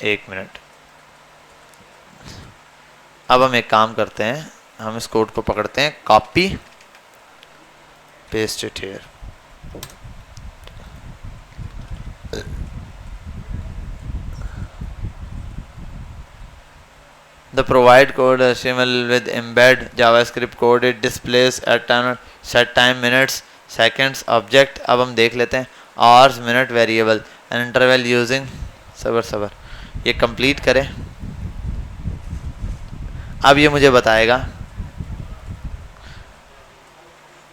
1 मिनट। अब हम एक काम करते हैं, हम इस कोड को पकड़ते हैं, copy paste it here. The provide code HTML with embed JavaScript code, it displays at time, set time, minutes, seconds, object। अब हम देख लेते हैं hours, minute, variable and interval using। सबर ये कंप्लीट करें। अब ये मुझे बताएगा,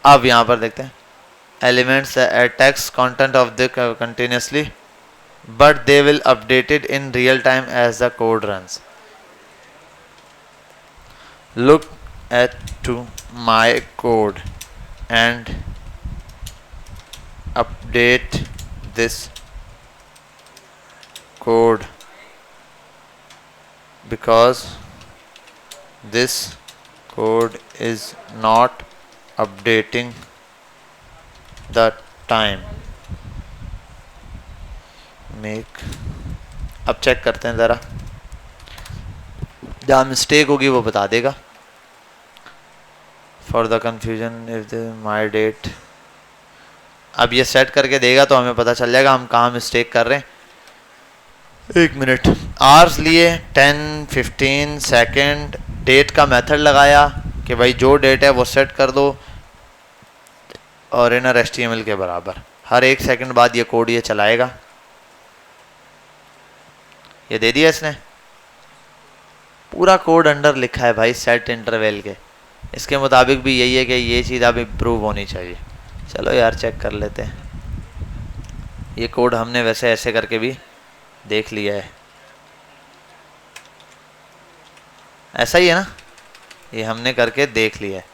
अब यहाँ पर देखते हैं elements text content of the continuously but they will update it in real time as the code runs। Look at to my code and update this code because this code is not updating the time। make अब check करते हैं ज़रा, जहाँ mistake होगी वो बता देगा। For the confusion if my date, अब ये सेट करके देगा तो हमें पता चल जाएगा हम कहाँ मिस्टेक कर रहे हैं। 1 मिनट, आवर्स लिए 10, 15 सेकेंड, डेट का मेथड लगाया कि भाई जो डेट है वो सेट कर दो और इनर HTML के बराबर। हर 1 सेकंड बाद ये कोड ये चलाएगा। ये दे दिया इसने, पूरा कोड अंडर लिखा है भाई सेट इंटरवल के। इसके मुताबिक भी यही है कि ये चीज़ अब इम्प्रूव होनी चाहिए। चलो यार चेक कर लेते हैं। ये कोड हमने वैसे ऐसे करके भी देख लिया है, ऐसा ही है ना, ये हमने करके देख लिया है।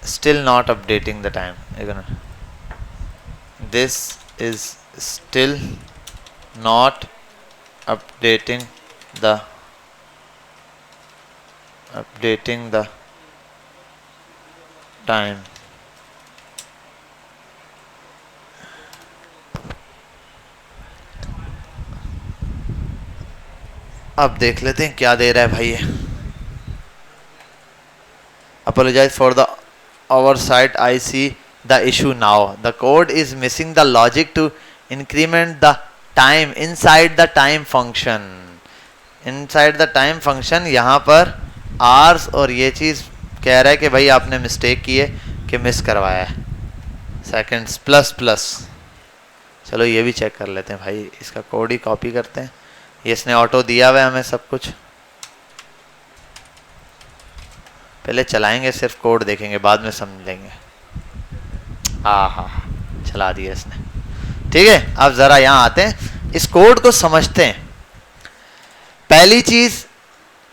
Still not updating the time, this is still not updating the time। अब देख लेते हैं क्या दे रहा है भाई ये। apologize for the oversight, I see the issue now, the code is missing the logic to increment the time inside the time function. Inside the time function यहाँ पर आवर्स और ये चीज़ कह रहा है कि भाई आपने मिस्टेक की है कि मिस करवाया है सेकंड्स प्लस प्लस। चलो ये भी चेक कर लेते हैं भाई, इसका कोड ही कॉपी करते हैं। ये इसने ऑटो दिया हुआ है हमें सब कुछ, पहले चलाएंगे, सिर्फ कोड देखेंगे, बाद में समझ लेंगे। हाँ चला दिया इसने, ठीक है। अब जरा यहाँ आते हैं, इस कोड को समझते हैं। पहली चीज,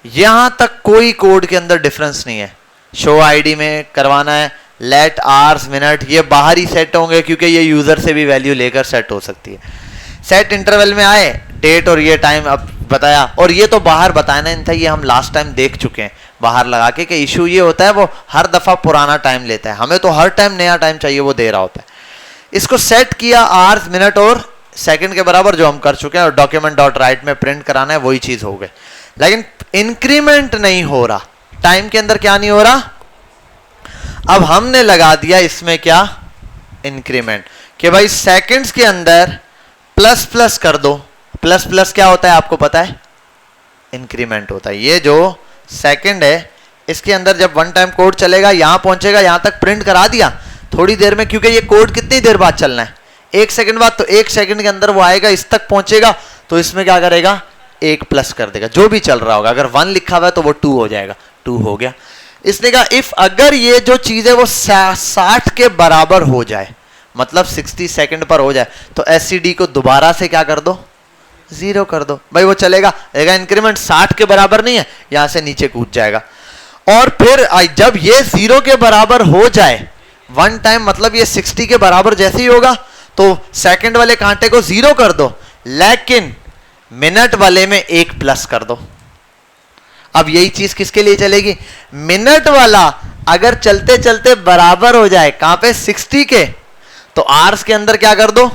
यहां तक कोई कोड के अंदर डिफरेंस नहीं है। शो आईडी में करवाना है, लेट आवर्स मिनट, ये बाहर ही सेट होंगे क्योंकि ये यूजर से भी वैल्यू लेकर सेट हो सकती है। सेट इंटरवल में आए, डेट और ये टाइम अब बताया, और ये तो बाहर बताना नहीं था, ये हम लास्ट टाइम देख चुके हैं बाहर लगा के कि इशू ये होता है वो हर दफा पुराना टाइम लेता है, हमें तो हर टाइम नया टाइम चाहिए, वो दे रहा होता है। इसको सेट किया आवर्स मिनट और सेकंड के बराबर, जो हम कर चुके हैं, और डॉक्यूमेंट डॉट राइट में प्रिंट कराना है, वही चीज हो गई। लेकिन इंक्रीमेंट नहीं हो रहा, टाइम के अंदर क्या नहीं हो रहा। अब हमने लगा दिया इसमें क्या, इंक्रीमेंट, कि भाई सेकंड्स के अंदर प्लस प्लस कर दो। प्लस प्लस क्या होता है आपको पता है, इंक्रीमेंट होता है। ये जो सेकंड है इसके अंदर जब वन टाइम कोड चलेगा, यहां पहुंचेगा, यहां तक प्रिंट करा दिया थोड़ी देर में, क्योंकि ये कोड कितनी देर बाद चलना है, 1 सेकंड बाद, तो 1 सेकंड के अंदर वो आएगा, इस तक पहुंचेगा, तो इसमें क्या करेगा, 1 प्लस कर देगा, जो भी चल रहा होगा। अगर 1 लिखा हुआ है तो वो 2 हो जाएगा, 2 हो गया। इसने कहा इफ अगर ये जो चीज है वो 60 के बराबर हो जाए, मतलब 60 सेकंड पर हो जाए, तो एससीडी को दोबारा से क्या कर दो, 0 कर दो। भाई वो चलेगा, इंक्रीमेंट 60 के बराबर नहीं है, यहां से नीचे कूद जाएगा। और फिर जब ये 0 के बराबर हो जाए वन टाइम, मतलब ये 60 के बराबर जैसे ही होगा, तो सेकंड वाले कांटे को 0 कर दो, लेकिन मिनट वाले में 1 प्लस कर दो। अब यही चीज किसके लिए चलेगी? मिनट वाला अगर चलते चलते बराबर हो जाए कहां पे? 60 के, तो आवर्स के अंदर क्या कर दो?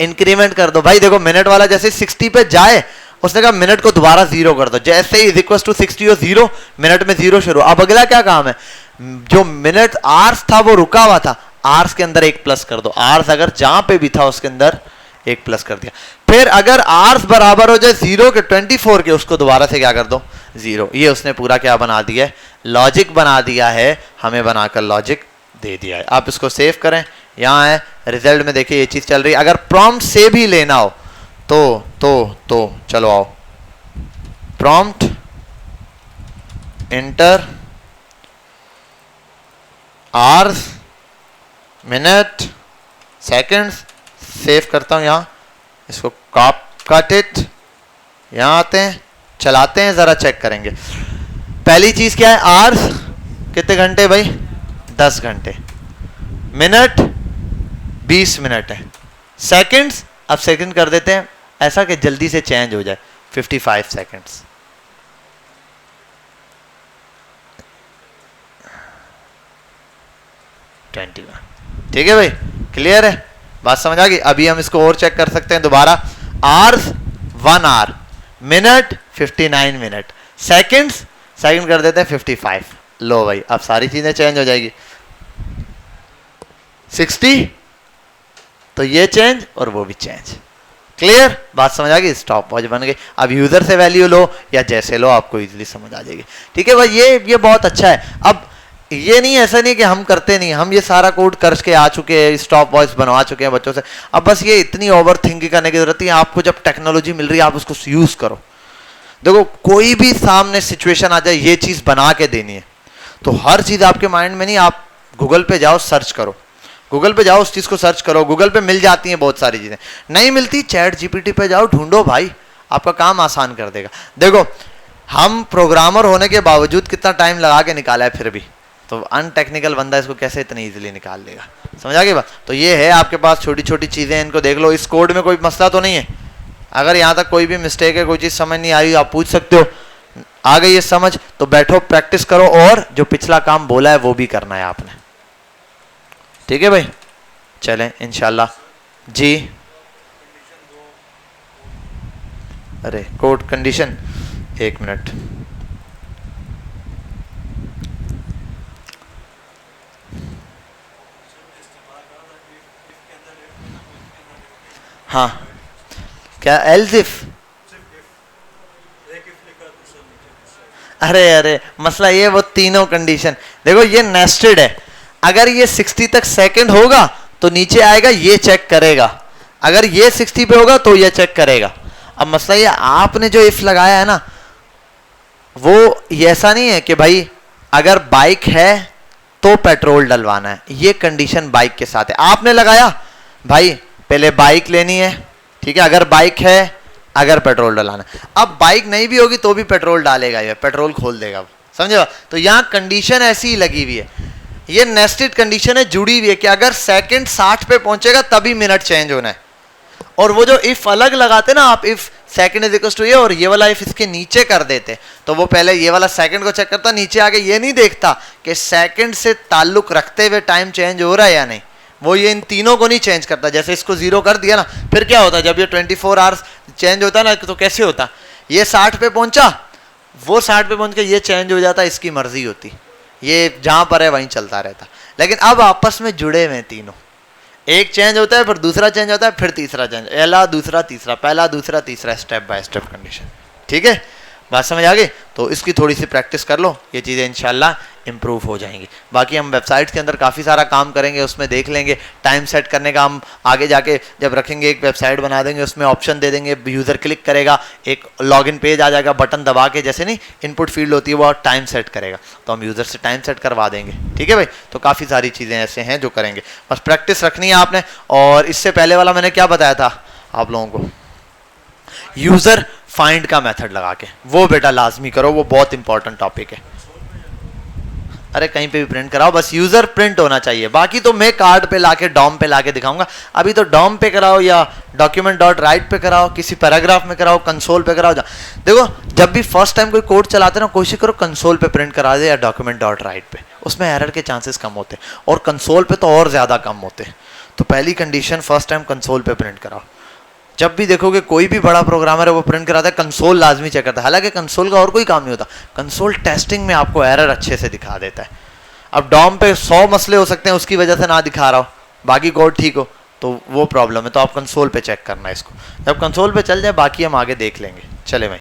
इंक्रीमेंट कर दो। भाई देखो मिनट वाला जैसे 60 पे जाए, उसने कहा मिनट को दोबारा 0 कर दो, जैसे ही इज इक्वल टू 60 और 0, मिनट में 0 शुरू। अब अगला क्या काम है? जो मिनट आवर्स था वो रुका हुआ था, आवर्स के अंदर 1 प्लस कर दो। आवर्स अगर जहां पे भी था उसके अंदर 1 प्लस कर दिया। फिर अगर आवर्स बराबर हो जाए 0 के, 24 के, उसको दोबारा से क्या कर दो? 0। ये उसने पूरा क्या बना दिया है? लॉजिक बना दिया है, हमें बनाकर लॉजिक दे दिया है। आप इसको सेव करें, यहां है रिजल्ट में देखिए ये चीज चल रही है। अगर प्रॉम्प्ट से भी लेना हो तो चलो आओ, prompt inter hours minute seconds, save करता हूं यहां, इसको कट इट, यहां आते हैं, चलाते हैं, जरा चेक करेंगे। पहली चीज क्या है? आवर्स कितने घंटे भाई? 10 घंटे। मिनट 20 मिनट है। सेकंड्स, अब सेकंड कर देते हैं ऐसा कि जल्दी से चेंज हो जाए, 55 सेकंड्स। ठीक है भाई, क्लियर है, बात समझ आ गई? अभी हम इसको और चेक कर सकते हैं दोबारा। Hours 1 hour, minute 59 minute, seconds, second कर देते हैं 55। लो भाई अब सारी चीजें चेंज हो जाएगी। 60 तो ये चेंज और वो भी चेंज। क्लियर, बात समझ आ गई? स्टॉप वॉच बन गई। अब यूजर से वैल्यू लो या जैसे लो, आपको इजीली समझ आ जाएगी। ठीक है भाई, ये बहुत अच्छा है। अब ये नहीं, ऐसा नहीं कि हम करते नहीं, हम ये सारा कोड करके आ चुके हैं, स्टॉप वॉच बनवा चुके हैं बच्चों से। अब बस ये इतनी ओवर थिंकिंग करने की जरूरत है। आपको जब टेक्नोलॉजी मिल रही है आप उसको यूज करो। देखो कोई भी सामने सिचुएशन आ जाए, ये चीज बना के देनी है, तो हर चीज आपके माइंड में नहीं, आप गूगल पे जाओ, सर्च करो, गूगल पे जाओ, उस चीज को सर्च करो, गूगल पे मिल जाती हैं बहुत सारी चीजें। नहीं मिलती, चैट जीपीटी पे जाओ, ढूंढो भाई, आपका काम आसान कर देगा। देखो हम प्रोग्रामर होने के बावजूद कितना टाइम लगा के निकाला है, फिर भी तो अनटेक्निकल बंदा इसको कैसे इतनी इजीली निकाल लेगा? समझ आ गई बात? तो ये है आपके पास छोटी छोटी चीजें, इनको देख लो। इस कोड में कोई मसला तो नहीं है? अगर यहाँ तक कोई भी मिस्टेक है, कोई चीज समझ नहीं आ रही, आप पूछ सकते हो। आ गई ये समझ तो बैठो, प्रैक्टिस करो, और जो पिछला काम बोला है वो भी करना है आपने। ठीक है भाई, चलें इंशाल्लाह जी। अरे कोड कंडीशन, 1 मिनट। हाँ क्या? Else if? अरे मसला ये, वो तीनों कंडीशन देखो, ये नेस्टेड है। अगर ये 60 तक सेकंड होगा तो नीचे आएगा, ये चेक करेगा। अगर ये 60 पे होगा तो ये चेक करेगा। अब मसला ये, आपने जो इफ लगाया है ना, वो ये ऐसा नहीं है कि भाई अगर बाइक है तो पेट्रोल डलवाना है, ये कंडीशन बाइक के साथ है। आपने लगाया भाई पहले बाइक लेनी है, ठीक है, अगर बाइक है, अगर पेट्रोल डलाना है। अब बाइक नहीं भी होगी तो भी पेट्रोल डालेगा, ये पेट्रोल खोल देगा, समझे? तो यहाँ कंडीशन ऐसी ही लगी हुई है, ये नेस्टेड कंडीशन है, जुड़ी हुई है कि अगर सेकंड 60 पे पहुंचेगा तभी मिनट चेंज होना है। और वो जो इफ अलग लगाते ना आप, if second is equal to ये, और ये वाला इफ इसके नीचे कर देते, तो वो पहले ये वाला सेकंड को चेक करता, नीचे आके ये नहीं देखता कि सेकंड से ताल्लुक रखते हुए टाइम चेंज हो रहा है या नहीं, वो ये इन तीनों को नहीं चेंज करता। जैसे इसको 0 कर दिया ना, फिर क्या होता, जब ये 24 आवर्स चेंज होता ना, तो कैसे होता, ये 60 पे पहुंचा, वो 60 पे पहुंच के ये चेंज हो जाता, इसकी मर्जी होती, ये जहां पर है वहीं चलता रहता। लेकिन अब आपस में जुड़े हुए तीनों, एक चेंज होता है, फिर दूसरा चेंज होता है, फिर तीसरा चेंज, पहला दूसरा तीसरा, पहला दूसरा तीसरा, स्टेप बाय स्टेप कंडीशन। ठीक है, बात समझ आ गई? तो इसकी थोड़ी सी प्रैक्टिस कर लो, ये चीज़ें इंशाल्लाह इंप्रूव हो जाएंगी। बाकी हम वेबसाइट्स के अंदर काफ़ी सारा काम करेंगे, उसमें देख लेंगे। टाइम सेट करने का हम आगे जाके जब रखेंगे, एक वेबसाइट बना देंगे, उसमें ऑप्शन दे देंगे, यूज़र क्लिक करेगा, एक लॉगिन पेज आ जाएगा, बटन दबा के, जैसे नहीं इनपुट फील्ड होती है, वो टाइम सेट करेगा, तो हम यूज़र से टाइम सेट करवा देंगे। ठीक है भाई, तो काफ़ी सारी चीज़ें ऐसे हैं जो करेंगे, बस प्रैक्टिस रखनी है आपने। और इससे पहले वाला मैंने क्या बताया था आप लोगों को, यूज़र फाइंड का मेथड लगा के, वो बेटा लाजमी करो, वो बहुत इंपॉर्टेंट टॉपिक है। अरे कहीं पे भी प्रिंट कराओ, बस यूजर प्रिंट होना चाहिए। बाकी तो मैं कार्ड पे लाके डॉम पे लाके दिखाऊंगा। अभी तो डॉम पे कराओ या डॉक्यूमेंट डॉट राइट पे कराओ, किसी पैराग्राफ में कराओ, कंसोल पे कराओ। देखो जब भी फर्स्ट टाइम कोई कोड चलाते ना, कोशिश करो कंसोल पे प्रिंट करा दे या डॉक्यूमेंट डॉट राइट पे, उसमें एरर के चांसेस कम होते हैं, और कंसोल पे तो और ज्यादा कम होते हैं। तो पहली कंडीशन फर्स्ट टाइम कंसोल पे प्रिंट कराओ। जब भी देखोगे कोई भी बड़ा प्रोग्रामर है वो प्रिंट कराता है, कंसोल लाजमी चेक करता है। हालांकि कंसोल का और कोई काम नहीं होता, कंसोल टेस्टिंग में आपको एरर अच्छे से दिखा देता है। अब डॉम पे 100 मसले हो सकते हैं, उसकी वजह से ना दिखा रहा हो, बाकी कोड ठीक हो, तो वो प्रॉब्लम है। तो आप कंसोल पे चेक करना इसको, जब कंसोल पे चल जाए बाकी हम आगे देख लेंगे। चले भाई।